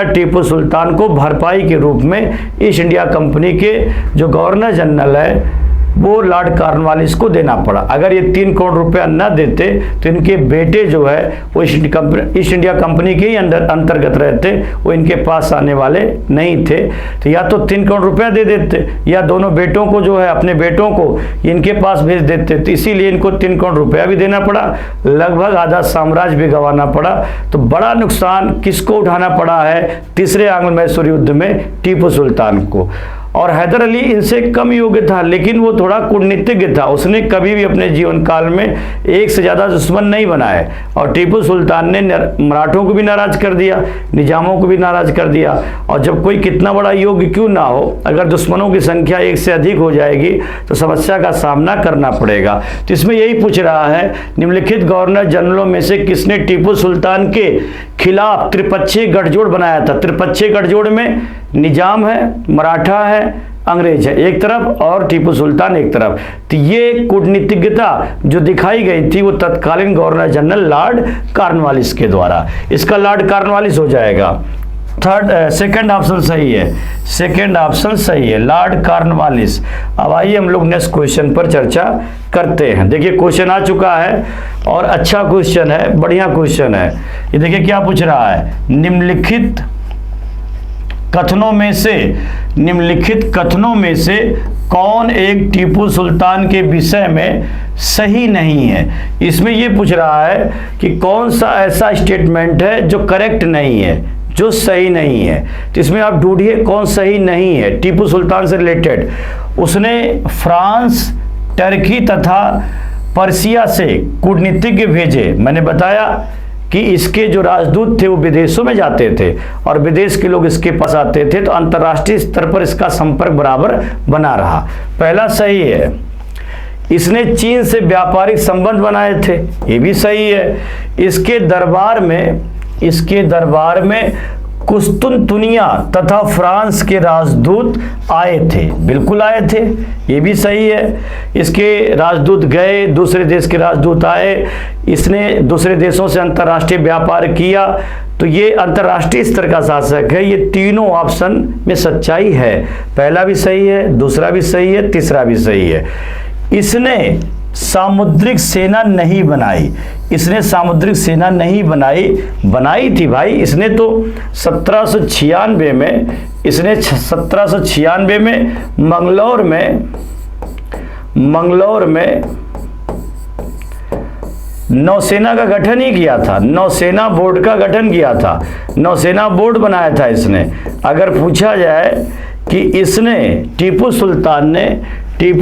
टीपू सुल्तान को भरपाई के रूप में ईस्ट इंडिया कंपनी के जो गवर्नर जनरल है वो लॉर्ड कॉर्नवालिस को देना पड़ा। अगर ये 3 करोड़ रुपया न देते तो इनके बेटे जो है वो ईस्ट इंडिया कंपनी के ही अंतर्गत रहते, वो इनके पास आने वाले नहीं थे। तो या तो 3 करोड़ रुपया दे देते या दोनों बेटों को जो है, अपने बेटों को इनके पास भेज देते। तो इसीलिए इनको 3 करोड़ रुपया भी देना पड़ा, लगभग आधा साम्राज्य भी गंवाना पड़ा। तो बड़ा नुकसान किसको उठाना पड़ा है तीसरे आंग्ल मैसूर युद्ध में? टीपू सुल्तान को। और हैदर अली इनसे कम योग्य था, लेकिन वो थोड़ा कूटनीतिज्ञ था, उसने कभी भी अपने जीवन काल में एक से ज़्यादा दुश्मन नहीं बनाए। और टीपू सुल्तान ने मराठों को भी नाराज कर दिया, निजामों को भी नाराज कर दिया। और जब कोई कितना बड़ा योग्य क्यों ना हो, अगर दुश्मनों की संख्या एक से अधिक हो जाएगी तो समस्या का सामना करना पड़ेगा। तो इसमें यही पूछ रहा है, निम्नलिखित गवर्नर जनरलों में से किसने टीपू सुल्तान के खिलाफ त्रिपक्षीय गठजोड़ बनाया था? त्रिपक्षीय गठजोड़ में निजाम है, मराठा है, अंग्रेज है एक तरफ और टीपू सुल्तान एक तरफ। तो ये कूटनीतिज्ञता जो दिखाई गई थी वो तत्कालीन गवर्नर जनरल लॉर्ड कॉर्नवालिस के द्वारा। इसका लॉर्ड कॉर्नवालिस हो जाएगा। सेकंड ऑप्शन सही है, सेकंड ऑप्शन सही है, लॉर्ड कॉर्नवालिस। अब आइए हम लोग नेक्स्ट क्वेश्चन पर चर्चा करते हैं। देखिए क्वेश्चन आ चुका है और अच्छा क्वेश्चन है, बढ़िया क्वेश्चन है। ये देखिए क्या पूछ रहा है, निम्नलिखित कथनों में से कौन एक टीपू सुल्तान के विषय में सही नहीं है? इसमें ये पूछ रहा है कि कौन सा ऐसा स्टेटमेंट है जो करेक्ट नहीं है, जो सही नहीं है। तो इसमें आप ढूंढिए कौन सही नहीं है टीपू सुल्तान से रिलेटेड। उसने फ्रांस, टर्की तथा पर्सिया से कूटनीतिज्ञ भेजे। मैंने बताया कि इसके जो राजदूत थे वो विदेशों में जाते थे और विदेश के लोग इसके पास आते थे, तो अंतर्राष्ट्रीय स्तर पर इसका संपर्क बराबर बना रहा। पहला सही है। इसने चीन से व्यापारिक संबंध बनाए थे, ये भी सही है। इसके दरबार में कुस्तुनतुनिया तथा फ्रांस के राजदूत आए थे, बिल्कुल आए थे, ये भी सही है। इसके राजदूत गए, दूसरे देश के राजदूत आए, इसने दूसरे देशों से अंतर्राष्ट्रीय व्यापार किया, तो ये अंतर्राष्ट्रीय स्तर का शासक है। ये तीनों ऑप्शन में सच्चाई है। पहला भी सही है, दूसरा भी सही है, तीसरा भी सही है। इसने सामुद्रिक सेना नहीं बनाई, इसने सामुद्रिक सेना नहीं बनाई थी भाई। इसने तो 1796 में, इसने 1796 में मंगलौर में नौसेना का गठन ही किया था, नौसेना बोर्ड का गठन किया था, नौसेना बोर्ड बनाया था इसने। अगर पूछा जाए कि इसने टीपू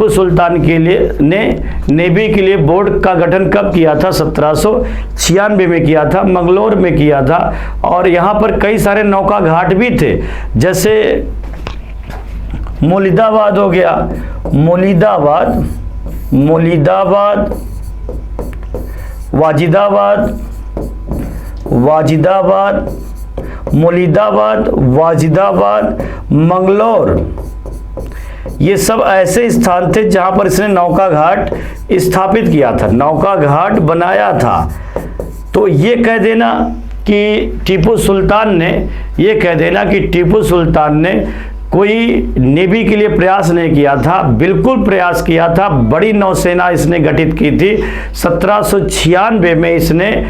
सुल्तान के लिए नेवी के लिए बोर्ड का गठन कब किया था? 1796 में किया था, मंगलोर में किया था। और यहाँ पर कई सारे नौका घाट भी थे, जैसे मोलिदाबाद हो गया, मोलिदाबाद, वाजिदाबाद, मोलिदाबाद, वाजिदाबाद, मंगलोर, ये सब ऐसे स्थान थे जहां पर इसने नौका घाट स्थापित किया था, नौका घाट बनाया था। तो ये कह देना कि टीपू सुल्तान ने कोई नेवी के लिए प्रयास नहीं किया था, बिल्कुल प्रयास किया था। बड़ी नौसेना इसने गठित की थी। 1796 में इसने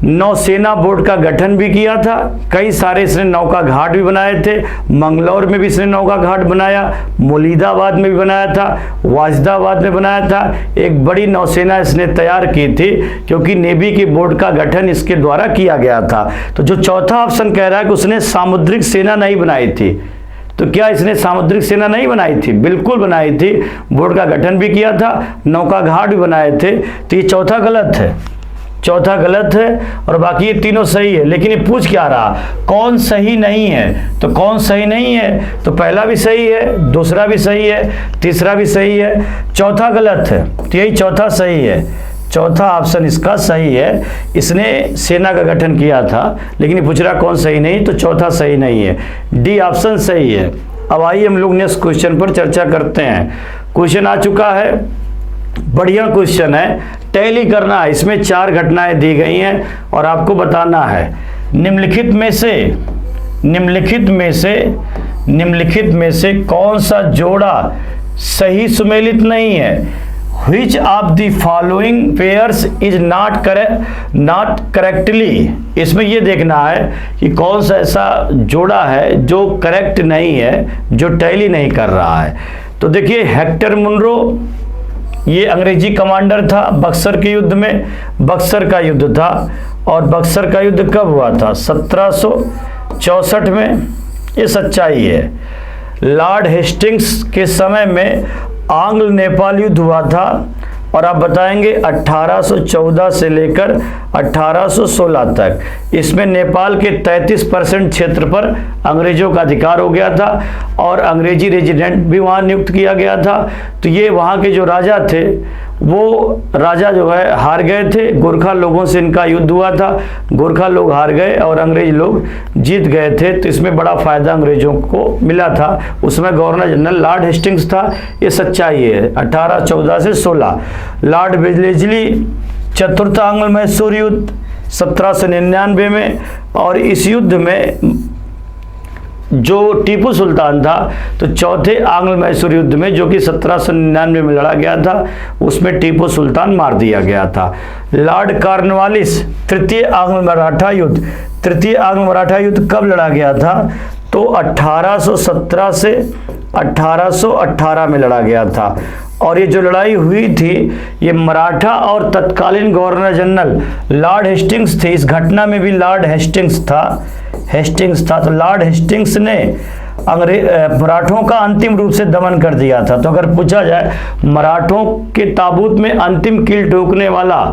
नौसेना बोर्ड का गठन भी किया था। कई सारे इसने नौका घाट भी बनाए थे। मंगलौर में भी इसने नौका घाट बनाया, मोलिदाबाद में भी बनाया था, वाजिदाबाद में बनाया था। एक बड़ी नौसेना इसने तैयार की थी, क्योंकि नेवी के बोर्ड का गठन इसके द्वारा किया गया था। तो जो चौथा ऑप्शन कह रहा है कि उसने सामुद्रिक सेना नहीं बनाई थी, तो क्या इसने सामुद्रिक सेना नहीं बनाई थी? बिल्कुल बनाई थी। बोर्ड का गठन भी किया था, नौका घाट भी बनाए थे। तो ये चौथा गलत है, चौथा गलत है और बाकी ये तीनों सही है। लेकिन ये पूछ क्या रहा, कौन सही नहीं है? तो कौन सही नहीं है? तो पहला भी सही है, दूसरा भी सही है, तीसरा भी सही है, चौथा गलत है। तो यही चौथा सही है, चौथा ऑप्शन इसका सही है। इसने सेना का गठन किया था, लेकिन ये पूछ रहा कौन सही नहीं, तो चौथा सही नहीं है, डी ऑप्शन सही है। अब आइए हम लोग नेक्स्ट क्वेश्चन पर चर्चा करते हैं। क्वेश्चन आ चुका है, बढ़िया क्वेश्चन है, टैली करना है। इसमें 4 घटनाएं दी गई हैं और आपको बताना है निम्नलिखित में से कौन सा जोड़ा सही सुमेलित नहीं है? Which of the following pairs is not correctly? इसमें ये देखना है कि कौन सा ऐसा जोड़ा है जो करेक्ट नहीं है, जो टैली नहीं कर रहा है। तो देखिए, हेक्टर मुनरो ये अंग्रेजी कमांडर था बक्सर के युद्ध में, बक्सर का युद्ध था। और बक्सर का युद्ध कब हुआ था? 1764 में। ये सच्चाई है। लॉर्ड हेस्टिंग्स के समय में आंग्ल नेपाल युद्ध हुआ था और आप बताएंगे 1814 से लेकर 1816 तक। इसमें नेपाल के 33% क्षेत्र पर अंग्रेजों का अधिकार हो गया था और अंग्रेजी रेजिडेंट भी वहाँ नियुक्त किया गया था। तो ये वहाँ के जो राजा थे, वो राजा जो है हार गए थे। गोरखा लोगों से इनका युद्ध हुआ था, गोरखा लोग हार गए और अंग्रेज लोग जीत गए थे। तो इसमें बड़ा फायदा अंग्रेजों को मिला था। उसमें गवर्नर जनरल लॉर्ड हेस्टिंग्स था। ये सच्चाई है। 1814 से 16। लॉर्ड वेलेस्ली चतुर्थ आंग्ल मैसूर युद्ध 1799 में। और इस युद्ध में जो टीपू सुल्तान था, तो चौथे आंग्ल मैसूर युद्ध में, जो कि 1799 में लड़ा गया था, उसमें टीपू सुल्तान मार दिया गया था। लॉर्ड कॉर्नवालिस तृतीय आंग्ल मराठा युद्ध, तृतीय आंग्ल मराठा युद्ध कब लड़ा गया था? तो 1817 से 1818 में लड़ा गया था। और ये जो लड़ाई हुई थी, ये मराठा और तत्कालीन गवर्नर जनरल लॉर्ड हेस्टिंग्स थे। इस घटना में भी लॉर्ड हेस्टिंग्स था। तो लॉर्ड हेस्टिंग्स ने मराठों का अंतिम रूप से दमन कर दिया था। तो अगर पूछा जाए मराठों के ताबूत में अंतिम कील ठोकने वाला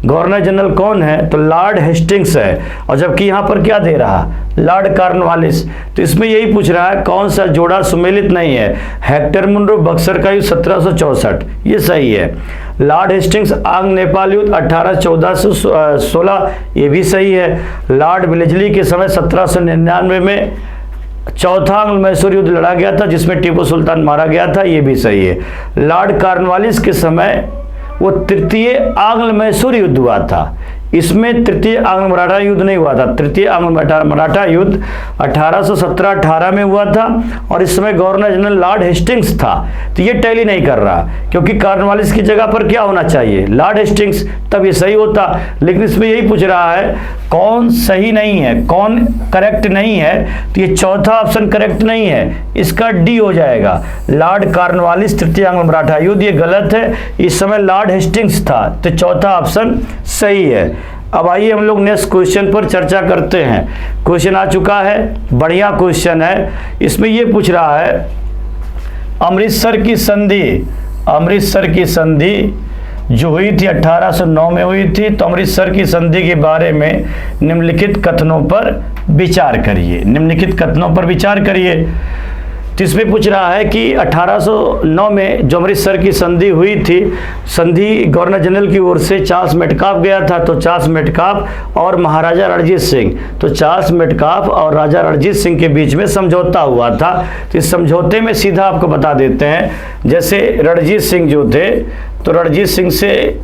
गवर्नर जनरल कौन है, तो लॉर्ड हेस्टिंग्स है। और जबकि यहाँ पर क्या दे रहा, लॉर्ड कॉर्नवालिस। तो इसमें यही पूछ रहा है कौन सा जोड़ा सुमेलित नहीं है। हेक्टर मुनरो बक्सर का युद्ध 1764, ये सही है। लॉर्ड हेस्टिंग्स आंग्ल नेपाल युद्ध 1814 से 16, ये भी सही है। लॉर्ड वेलेस्ली के समय 1799 में चौथा आंग्ल मैसूर युद्ध लड़ा गया था, जिसमें टीपू सुल्तान मारा गया था, ये भी सही है। लॉर्ड कॉर्नवालिस के समय वो तृतीय आंग्ल मैसूर युद्ध हुआ था, इसमें तृतीय आंग्ल मराठा युद्ध नहीं हुआ था। तृतीय आंग्ल मराठा युद्ध 1817-18 में हुआ था और इस समय गवर्नर जनरल लॉर्ड हेस्टिंग्स था। तो ये टैली नहीं कर रहा, क्योंकि कॉर्नवालिस की जगह पर क्या होना चाहिए, लॉर्ड हेस्टिंग्स, तब ये सही होता। लेकिन इसमें यही पूछ रहा है कौन सही नहीं है, कौन करेक्ट नहीं है, तो ये चौथा ऑप्शन करेक्ट नहीं है, इसका डी हो जाएगा, लॉर्ड कॉर्नवालिस तृतीय आंग्ल मराठा युद्ध, ये गलत है। इस समय लॉर्ड हेस्टिंग्स था, तो चौथा ऑप्शन सही है। अब आइए हम लोग नेक्स्ट क्वेश्चन पर चर्चा करते हैं। क्वेश्चन आ चुका है, बढ़िया क्वेश्चन है। इसमें ये पूछ रहा है अमृतसर की संधि जो हुई थी 1809 में हुई थी, तो अमृतसर की संधि के बारे में निम्नलिखित कथनों पर विचार करिए। निम्नलिखित कथनों पर विचार करिए। तो इसमें पूछ रहा है कि 1809 में जो अमृतसर की संधि हुई थी, संधि गवर्नर जनरल की ओर से चार्ल्स मेटकाफ गया था। तो चार्ल्स मेटकाफ और महाराजा रणजीत सिंह, तो चार्ल्स मेटकाफ और राजा रणजीत सिंह के बीच में समझौता हुआ था। तो इस समझौते में सीधा आपको बता देते हैं, जैसे रणजीत सिंह जो थे, तो रणजीत सिंह से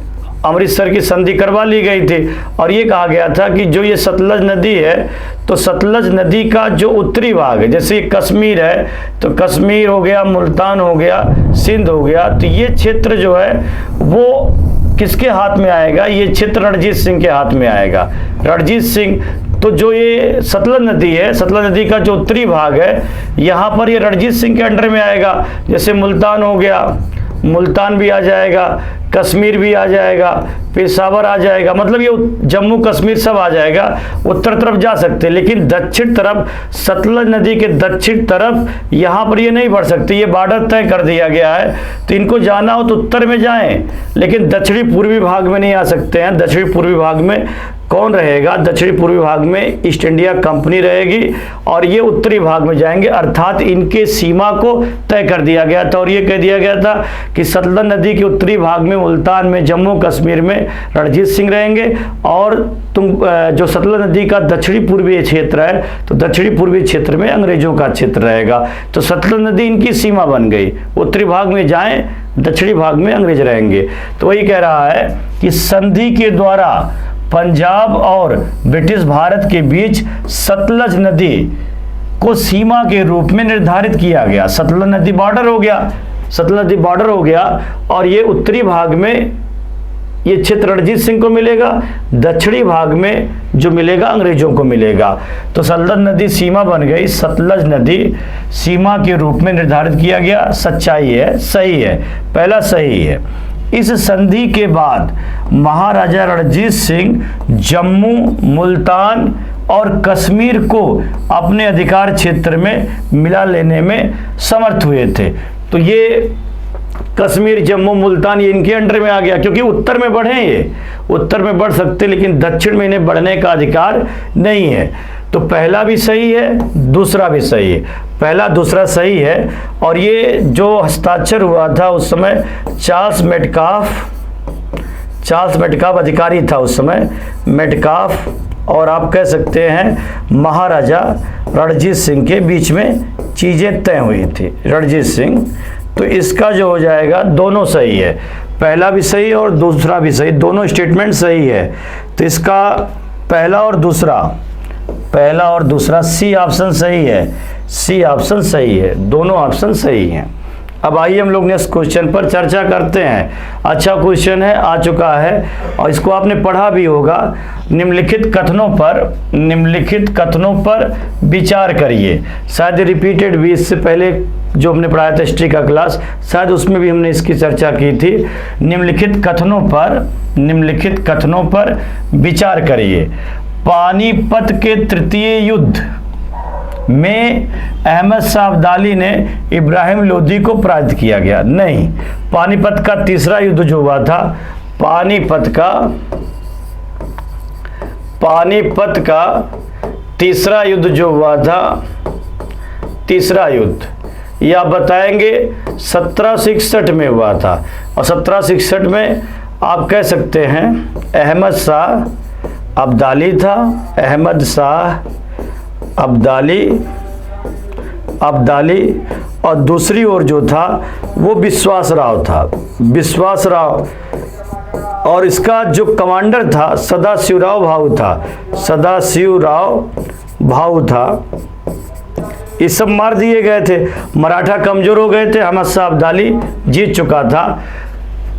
अमृतसर की संधि करवा ली गई थी और ये कहा गया था कि जो ये सतलज नदी है, तो सतलज नदी का जो उत्तरी भाग है, जैसे कश्मीर है, तो कश्मीर हो गया, मुल्तान हो गया, सिंध हो गया, तो ये क्षेत्र जो है वो किसके हाथ में आएगा, ये क्षेत्र रणजीत सिंह के हाथ में आएगा। रणजीत सिंह, तो जो ये सतलज नदी है, सतलज नदी का जो उत्तरी भाग है, यहाँ पर ये रणजीत सिंह के अंडर में आएगा। जैसे मुल्तान हो गया, मुल्तान भी आ जाएगा, कश्मीर भी आ जाएगा, पेशावर आ जाएगा, मतलब ये जम्मू कश्मीर सब आ जाएगा। उत्तर तरफ जा सकते हैं, लेकिन दक्षिण तरफ, सतलज नदी के दक्षिण तरफ यहाँ पर ये नहीं बढ़ सकते, ये बॉर्डर तय कर दिया गया है। तो इनको जाना हो तो उत्तर में जाएं, लेकिन दक्षिणी पूर्वी भाग में नहीं आ सकते हैं। दक्षिणी पूर्वी भाग में कौन रहेगा, दक्षिणी पूर्वी भाग में ईस्ट इंडिया कंपनी रहेगी और ये उत्तरी भाग में जाएंगे, अर्थात इनके सीमा को तय कर दिया गया था। और ये कह दिया गया था कि सतलज नदी के उत्तरी भाग में, मुल्तान में, जम्मू कश्मीर में रणजीत सिंह रहेंगे और जो सतलज नदी का दक्षिणी पूर्वी क्षेत्र है, तो दक्षिणी पूर्वी क्षेत्र में अंग्रेजों का क्षेत्र रहेगा। तो सतलज नदी इनकी सीमा बन गई, उत्तरी भाग में जाएं, दक्षिणी भाग में अंग्रेज रहेंगे। तो वही कह रहा है कि संधि के द्वारा पंजाब और ब्रिटिश भारत के बीच सतलज नदी को सीमा के रूप में निर्धारित किया गया। सतलज नदी बॉर्डर हो गया, सतलज नदी बॉर्डर हो गया और ये उत्तरी भाग में ये क्षेत्र रणजीत सिंह को मिलेगा, दक्षिणी भाग में जो मिलेगा अंग्रेजों को मिलेगा। तो सतलज नदी सीमा बन गई, सतलज नदी सीमा के रूप में निर्धारित किया गया। सच्चाई है, सही है, पहला सही है। इस संधि के बाद महाराजा रणजीत सिंह जम्मू, मुल्तान और कश्मीर को अपने अधिकार क्षेत्र में मिला लेने में समर्थ हुए थे। तो ये कश्मीर, जम्मू, मुल्तान ये इनके अंडर में आ गया, क्योंकि उत्तर में बढ़े, ये उत्तर में बढ़ सकते, लेकिन दक्षिण में इन्हें बढ़ने का अधिकार नहीं है। तो पहला भी सही है, दूसरा भी सही है, पहला दूसरा सही है। और ये जो हस्ताक्षर हुआ था उस समय चार्ल्स मेटकाफ अधिकारी था उस समय, मेटकाफ, और आप कह सकते हैं महाराजा रणजीत सिंह के बीच में चीज़ें तय हुई थी, रणजीत सिंह। तो इसका जो हो जाएगा, दोनों सही है, पहला भी सही और दूसरा भी सही, दोनों स्टेटमेंट सही है। तो इसका पहला और दूसरा सी ऑप्शन सही है, सी ऑप्शन सही है, दोनों ऑप्शन सही हैं। अब आइए हम लोग नेक्स्ट क्वेश्चन पर चर्चा करते हैं। अच्छा क्वेश्चन है, आ चुका है और इसको आपने पढ़ा भी होगा। निम्नलिखित कथनों पर विचार करिए। शायद रिपीटेड भी, इससे पहले जो हमने पढ़ाया था हिस्ट्री का क्लास, शायद उसमें भी हमने इसकी चर्चा की थी। निम्नलिखित कथनों पर विचार करिए। पानीपत के तृतीय युद्ध में अहमद शाह अब्दाली ने इब्राहिम लोदी को पराजित किया गया, नहीं। पानीपत का तीसरा युद्ध जो हुआ था, पानीपत का तीसरा युद्ध जो हुआ था, तीसरा युद्ध, ये आप बताएंगे 1761 में हुआ था। और 1761 में आप कह सकते हैं अहमद शाह अब्दाली था, अहमद शाह अब्दाली, और दूसरी ओर जो था वो विश्वास राव था। विश्वास राव और इसका जो कमांडर था सदाशिवराव भाऊ था, सदाशिवराव भाऊ था। ये सब मार दिए गए थे, मराठा कमजोर हो गए थे, अहमद शाह अब्दाली जीत चुका था।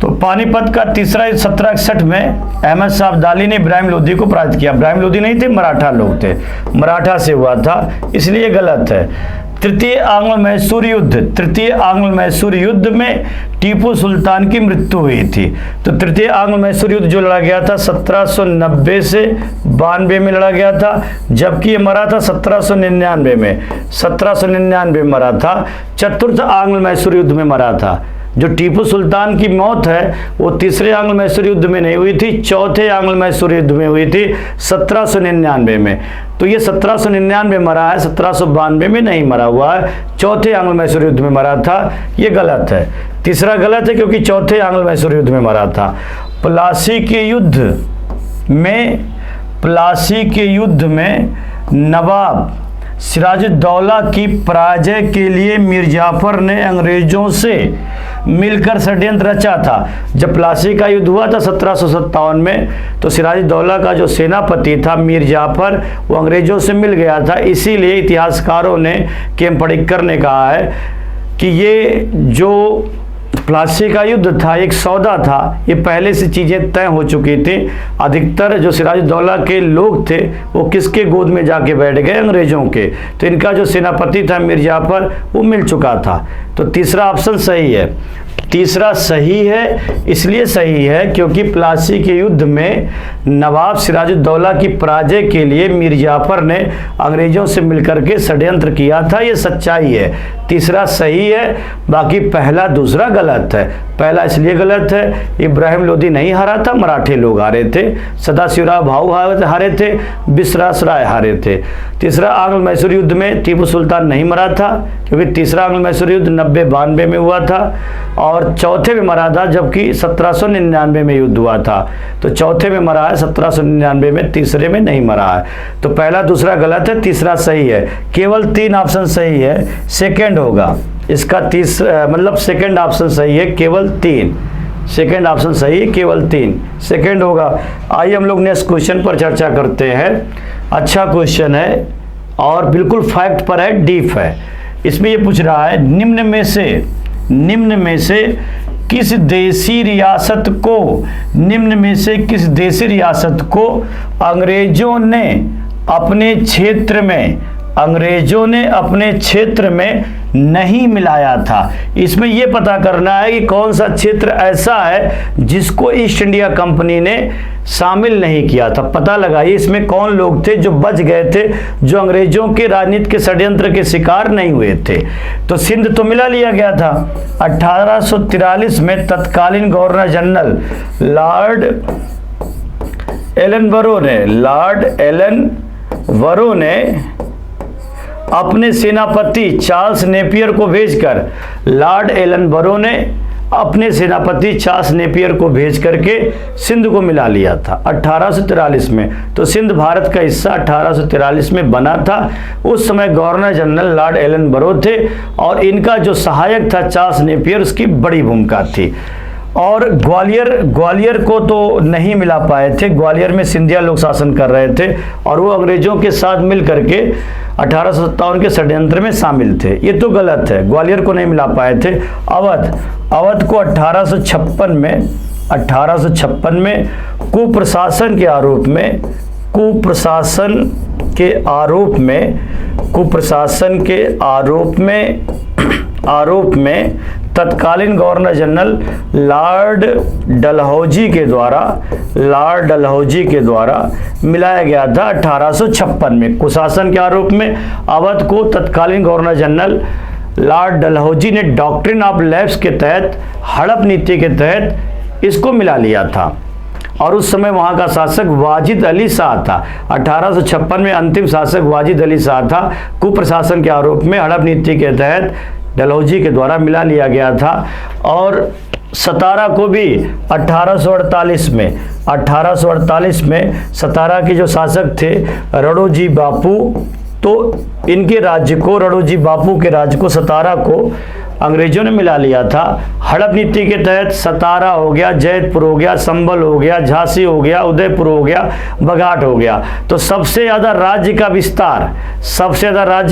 तो पानीपत का तीसरा 1761 में अहमद शाह अब्दाली ने इब्राहिम लोदी को पराजित किया। इब्राहिम लोदी नहीं थे, मराठा लोग थे, मराठा से हुआ था, इसलिए गलत है। तृतीय आंग्ल मैसूर युद्ध, तृतीय आंग्ल मैसूर युद्ध में टीपू सुल्तान की मृत्यु हुई थी। तो तृतीय आंग्ल मैसूर युद्ध जो लड़ा गया था 1790 से 92 में लड़ा गया था, जबकि ये मरा था 1799 में, 1799 में मरा था। चतुर्थ आंग्ल मैसूर युद्ध में मरा था। जो टीपू सुल्तान की मौत है वो तीसरे आंग्ल मैसूर युद्ध में नहीं हुई थी, चौथे आंग्ल मैसूर युद्ध में हुई थी 1799 में। तो ये 1799 मरा है, 1792 में नहीं मरा हुआ है, चौथे आंग्ल मैसूर युद्ध में मरा था। ये गलत है, तीसरा गलत है क्योंकि चौथे आंग्ल मैसूर युद्ध में मरा था। प्लासी के युद्ध में नवाब सिराजुद्दौला की पराजय के लिए मीर जाफर ने अंग्रेजों से मिलकर षड्यंत्र रचा था। जब प्लासी का युद्ध हुआ था 1757 में, तो सिराजुद्दौला का जो सेनापति था मीर जाफर, वो अंग्रेजों से मिल गया था। इसीलिए इतिहासकारों ने, केम पडिक्कर ने कहा है कि ये जो प्लासी का युद्ध था एक सौदा था, ये पहले से चीज़ें तय हो चुकी थी। अधिकतर जो सिराजुद्दौला के लोग थे वो किसके गोद में जाके बैठ गए, अंग्रेजों के। तो इनका जो सेनापति था मीर जाफर, वो मिल चुका था। तो तीसरा ऑप्शन सही है, तीसरा सही है। इसलिए सही है क्योंकि प्लासी के युद्ध में नवाब सिराजुद्दौला की पराजय के लिए मीर जाफर ने अंग्रेजों से मिलकर के षड्यंत्र किया था। ये सच्चाई है, तीसरा सही है। बाकी पहला दूसरा गलत है। पहला इसलिए गलत है, इब्राहिम लोदी नहीं हारा था, मराठे लोग हारे थे। सदाशिवराव भाऊ हारे थे, विश्वास राय हारे थे। तीसरा आंग्ल मैसूर युद्ध में टीपू सुल्तान नहीं मरा था क्योंकि तीसरा आंग्ल मैसूर युद्ध 90-92 में हुआ था, और चौथे में मरा था जबकि 1799 में युद्ध हुआ था। तो चौथे में मरा है 1799 में, तीसरे में नहीं मरा है। तो पहला दूसरा गलत है, तीसरा सही है। केवल 3 ऑप्शन सही है, सेकंड होगा इसका। मतलब सेकंड ऑप्शन सही है, केवल 3। सेकंड ऑप्शन सही है, केवल 3 सेकंड होगा। आइए हम लोग नेक्स्ट क्वेश्चन पर चर्चा करते हैं। अच्छा क्वेश्चन है और बिल्कुल फैक्ट पर है, डीप है। इसमें ये पूछ रहा है निम्न में से किस देसी रियासत को अंग्रेजों ने अपने क्षेत्र में नहीं मिलाया था। इसमें यह पता करना है कि कौन सा क्षेत्र ऐसा है जिसको ईस्ट इंडिया कंपनी ने शामिल नहीं किया था। पता लगाइए इसमें कौन लोग थे जो बच गए थे, जो अंग्रेजों के राजनीति के षड्यंत्र के शिकार नहीं हुए थे। तो सिंध तो मिला लिया गया था। 1843 में तत्कालीन गवर्नर जनरल लॉर्ड एलन वरो ने अपने सेनापति चार्ल्स नेपियर को भेज करके सिंध को मिला लिया था 1843 में। तो सिंध भारत का हिस्सा 1843 में बना था। उस समय गवर्नर जनरल लॉर्ड एलन बरो थे और इनका जो सहायक था चार्ल्स नेपियर, उसकी बड़ी भूमिका थी। और ग्वालियर को तो नहीं मिला पाए थे, ग्वालियर में सिंधिया लोग शासन कर रहे थे और वो अंग्रेजों के साथ मिल करके 1857 के षड्यंत्र में शामिल थे। ये तो गलत है, ग्वालियर को नहीं मिला पाए थे। अवध को 1856 में कुप्रशासन के आरोप में तत्कालीन गवर्नर जनरल लॉर्ड डलहौजी के द्वारा मिलाया गया था 1856 में। कुशासन के आरोप में अवध को तत्कालीन गवर्नर जनरल लॉर्ड डलहौजी ने डॉक्ट्रिन ऑफ लैप्स के तहत, हड़प नीति के तहत इसको मिला लिया था। और उस समय वहाँ का शासक वाजिद अली शाह था। 1856 में अंतिम शासक वाजिद अली शाह था। कुप्रशासन के आरोप में हड़प नीति के तहत डलहौजी के द्वारा मिला लिया गया था। और सतारा को भी 1848 में सतारा के जो शासक थे रड़ोजी बापू, तो इनके राज्य को, रड़ोजी बापू के राज्य को, सतारा को अंग्रेजों ने मिला लिया था। हड़प नीति के तहत सतारा हो गया, जैतपुर हो गया, संभल हो गया, झांसी हो गया, उदयपुर हो गया, बघाट हो गया। तो सबसे ज़्यादा राज्य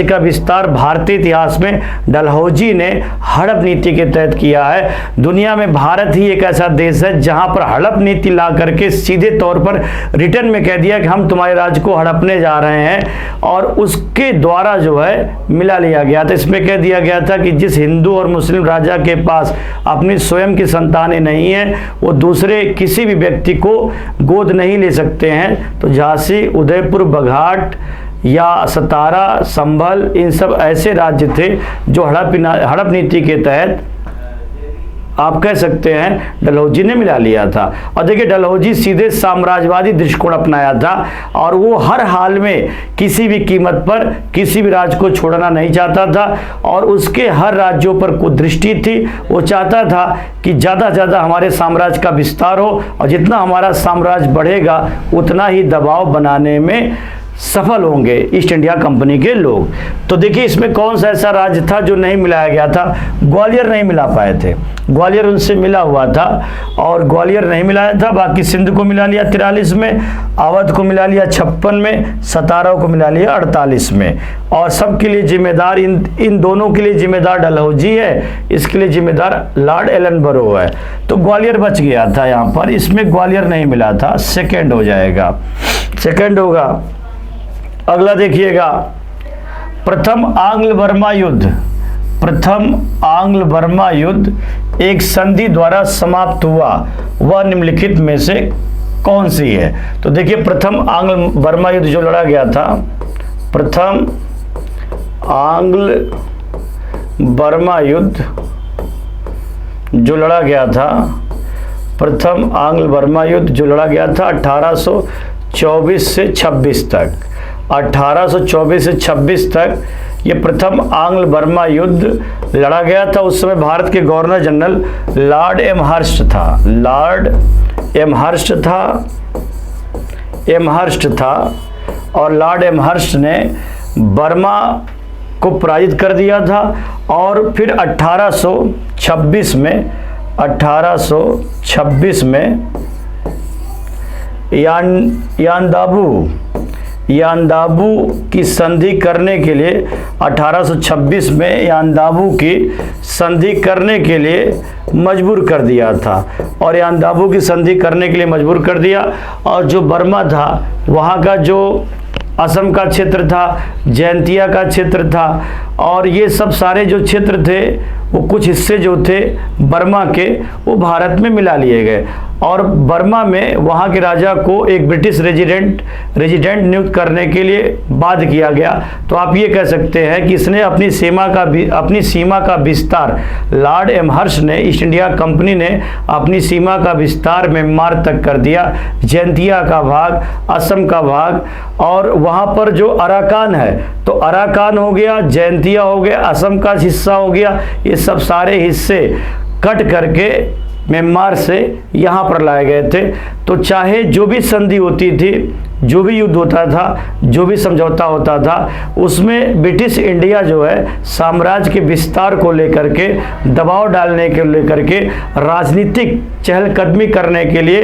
का विस्तार भारतीय इतिहास में डलहौजी ने हड़प नीति के तहत किया है। दुनिया में भारत ही एक ऐसा देश है जहां पर हड़प नीति ला करके सीधे तौर पर रिटर्न में कह दिया कि हम तुम्हारे राज्य को हड़पने जा रहे हैं, और उसके द्वारा जो है मिला लिया गया था। इसमें कह दिया गया था कि जिस हिंदू और मुस्लिम राजा के पास अपनी स्वयं की संतानें नहीं है, वो दूसरे किसी भी व्यक्ति को गोद नहीं ले सकते हैं। तो झांसी, उदयपुर, बघाट या सतारा, संभल, इन सब ऐसे राज्य थे जो हड़प नीति के तहत आप कह सकते हैं डलहौजी ने मिला लिया था। और देखिए, डलहौजी सीधे साम्राज्यवादी दृष्टिकोण अपनाया था, और वो हर हाल में किसी भी कीमत पर किसी भी राज्य को छोड़ना नहीं चाहता था, और उसके हर राज्यों पर कुदृष्टि थी। वो चाहता था कि ज़्यादा से ज़्यादा हमारे साम्राज्य का विस्तार हो, और जितना हमारा साम्राज्य बढ़ेगा उतना ही दबाव बनाने में सफल होंगे ईस्ट इंडिया कंपनी के लोग। तो देखिए, इसमें कौन सा ऐसा राज्य था जो नहीं मिलाया गया था? ग्वालियर नहीं मिला पाए थे। ग्वालियर उनसे मिला हुआ था, और ग्वालियर नहीं मिलाया था। बाकी सिंध को मिला लिया 43 में, अवध को मिला लिया 56 में, सतारा को मिला लिया 48 में। और सबके लिए जिम्मेदार इन दोनों के लिए जिम्मेदार डलहौजी है, इसके लिए जिम्मेदार लॉर्ड एलनबरो है। तो ग्वालियर बच गया था यहाँ पर, इसमें ग्वालियर नहीं मिला था। सेकेंड हो जाएगा, सेकेंड होगा। अगला देखिएगा, प्रथम आंग्ल बर्मा युद्ध। प्रथम आंग्ल बर्मा युद्ध एक संधि द्वारा समाप्त हुआ, वह निम्नलिखित में से कौन सी है? तो देखिए, प्रथम आंग्ल बर्मा युद्ध जो लड़ा गया था, प्रथम आंग्ल बर्मा युद्ध जो लड़ा गया था, प्रथम आंग्ल बर्मा युद्ध जो लड़ा गया था 1824 से 26 तक, 1824 से 26 तक ये प्रथम आंग्ल बर्मा युद्ध लड़ा गया था। उस समय भारत के गवर्नर जनरल लॉर्ड एमहर्स्ट था, लॉर्ड एमहर्स्ट था, और लॉर्ड एमहर्स्ट ने बर्मा को पराजित कर दिया था। और फिर 1826 में यानदाबू की संधि करने के लिए 1826 में यानदाबू की संधि करने के लिए मजबूर कर दिया था, और यानदाबू की संधि करने के लिए मजबूर कर दिया। और जो बर्मा था, वहाँ का जो असम का क्षेत्र था, जैंतिया का क्षेत्र था, और ये सब सारे जो क्षेत्र थे, वो कुछ हिस्से जो थे बर्मा के, वो भारत में मिला लिए गए। और बर्मा में वहाँ के राजा को एक ब्रिटिश रेजिडेंट नियुक्त करने के लिए बाध्य किया गया। तो आप ये कह सकते हैं कि इसने अपनी सीमा का विस्तार, लॉर्ड एमहर्स्ट ने, ईस्ट इंडिया कंपनी ने अपनी सीमा का विस्तार म्यांमार तक कर दिया। जैंतिया का भाग, असम का भाग, और वहाँ पर जो अराकान है, तो अराकान हो गया, जैंतिया हो गया, असम का हिस्सा हो गया, ये सब सारे हिस्से कट करके म्यांमार से यहाँ पर लाए गए थे। तो चाहे जो भी संधि होती थी, जो भी युद्ध होता था, जो भी समझौता होता था, उसमें ब्रिटिश इंडिया जो है साम्राज्य के विस्तार को लेकर के, दबाव डालने के लेकर के, राजनीतिक चहलकदमी करने के लिए,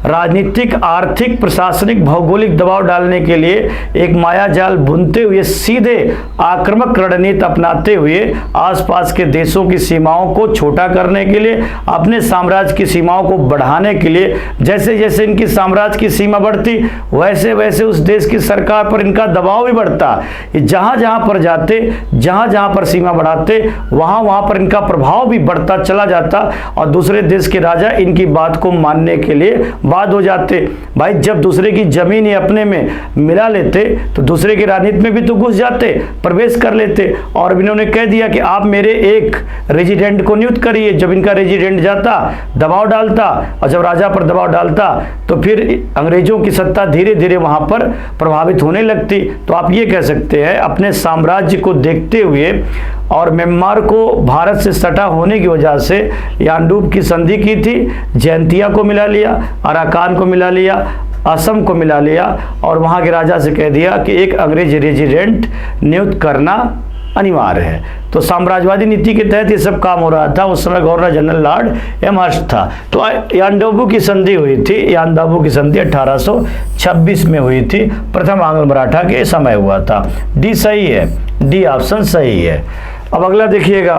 राजनीतिक, आर्थिक, प्रशासनिक, भौगोलिक दबाव डालने के लिए एक मायाजाल बुनते हुए, सीधे आक्रामक रणनीति अपनाते हुए आसपास के देशों की सीमाओं को छोटा करने के लिए, अपने साम्राज्य की सीमाओं को बढ़ाने के लिए, जैसे जैसे इनकी साम्राज्य की सीमा बढ़ती, वैसे वैसे उस देश की सरकार पर इनका दबाव भी बढ़ता। जहां जहां पर जाते, जहां जहां पर सीमा बढ़ाते, वहां वहां पर इनका प्रभाव भी बढ़ता चला जाता, और दूसरे देश के राजा इनकी बात को मानने के लिए बाध्य हो जाते। भाई, जब दूसरे की जमीन अपने में मिला लेते, तो दूसरे की राजनीति में भी तो घुस जाते, प्रवेश कर लेते। और इन्होंने कह दिया कि आप मेरे एक रेजिडेंट को नियुक्त करिए। जब इनका रेजिडेंट जाता, दबाव डालता, और जब राजा पर दबाव डालता, तो फिर अंग्रेजों की सत्ता धीरे धीरे वहां पर प्रभावित होने लगती। तो आप ये कह सकते हैं, अपने साम्राज्य को देखते हुए और म्यांमार को भारत से सटा होने की वजह से यानडूब की संधि की थी, जैंतिया को मिला लिया, अराकान को मिला लिया, असम को मिला लिया, और वहाँ के राजा से कह दिया कि एक अंग्रेज रेजिडेंट नियुक्त करना अनिवार्य है। तो साम्राज्यवादी नीति के तहत ये सब काम हो रहा था। उस समय गवर्नर जनरल लॉर्ड एमहर्स्ट था। तो यानदाबू की संधि हुई थी, यानदाबू की संधि 1826 में हुई थी, प्रथम आंग्ल मराठा के समय हुआ था। डी सही है, डी ऑप्शन सही है। अब अगला देखिएगा,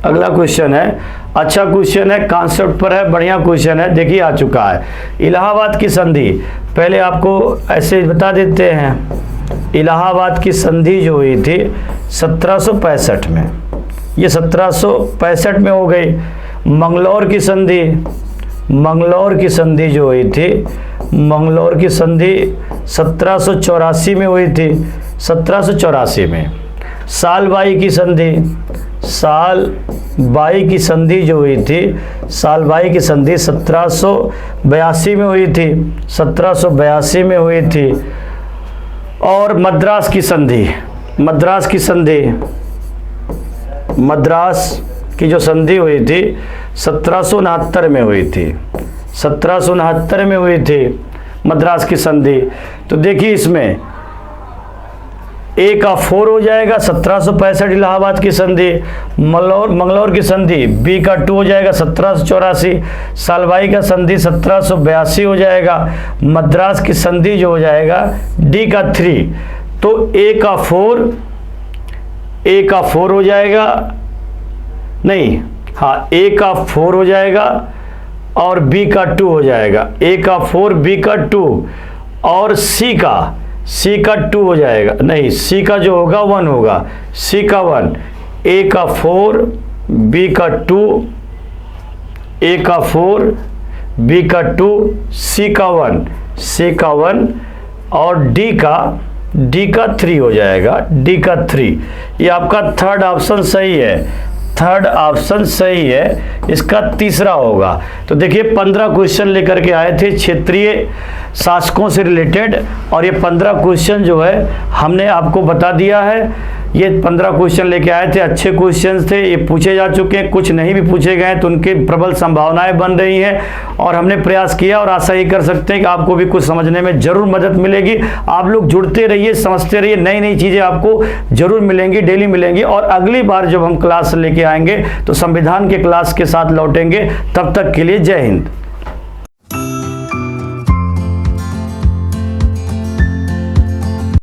अगला क्वेश्चन है, अच्छा क्वेश्चन है, कॉन्सेप्ट पर है, बढ़िया क्वेश्चन है। देखिए आ चुका है, इलाहाबाद की संधि। पहले आपको ऐसे बता देते हैं, इलाहाबाद की संधि जो हुई थी 1765 में, ये 1765 में हो गई। मंगलौर की संधि, मंगलौर की संधि जो हुई थी, मंगलौर की संधि 1784 में हुई थी, 1784 में। सालबाई की संधि, सालबाई की संधि जो हुई थी, सालबाई की संधि 1782 में हुई थी, 1782 में हुई थी। और मद्रास की संधि, मद्रास की संधि, मद्रास की जो संधि हुई थी 1769 में हुई थी, 1769 में हुई थी मद्रास की संधि। तो देखिए इसमें ए का 4 हो जाएगा, 1765 इलाहाबाद की संधि। मंगलौर की संधि बी का 2 हो जाएगा, 1784। सालबाई का संधि 1782 हो जाएगा। मद्रास की संधि जो हो जाएगा डी का 3। तो ए का 4, ए का 4 हो जाएगा, नहीं हाँ, ए का 4 हो जाएगा और बी का 2 हो जाएगा। ए का 4, बी का 2 और सी का 2 हो जाएगा, नहीं सी का जो होगा 1 होगा, सी का 1, ए का 4, बी का 2, ए का 4, बी का 2, सी का 1, सी का 1 और डी का 3 हो जाएगा, डी का 3। ये आपका थर्ड ऑप्शन सही है, थर्ड ऑप्शन सही है, इसका तीसरा होगा। तो देखिए 15 क्वेश्चन लेकर के आए थे क्षेत्रीय शासकों से रिलेटेड, और ये 15 क्वेश्चन जो है हमने आपको बता दिया है। ये 15 क्वेश्चन लेके आए थे, अच्छे क्वेश्चन थे, ये पूछे जा चुके हैं, कुछ नहीं भी पूछे गए तो उनकी प्रबल संभावनाएं बन रही हैं। और हमने प्रयास किया और आशा ही कर सकते हैं कि आपको भी कुछ समझने में जरूर मदद मिलेगी। आप लोग जुड़ते रहिए, समझते रहिए, नई नई चीज़ें आपको जरूर मिलेंगी, डेली मिलेंगी। और अगली बार जब हम क्लास लेके आएंगे तो संविधान के क्लास के साथ लौटेंगे। तब तक के लिए जय हिंद।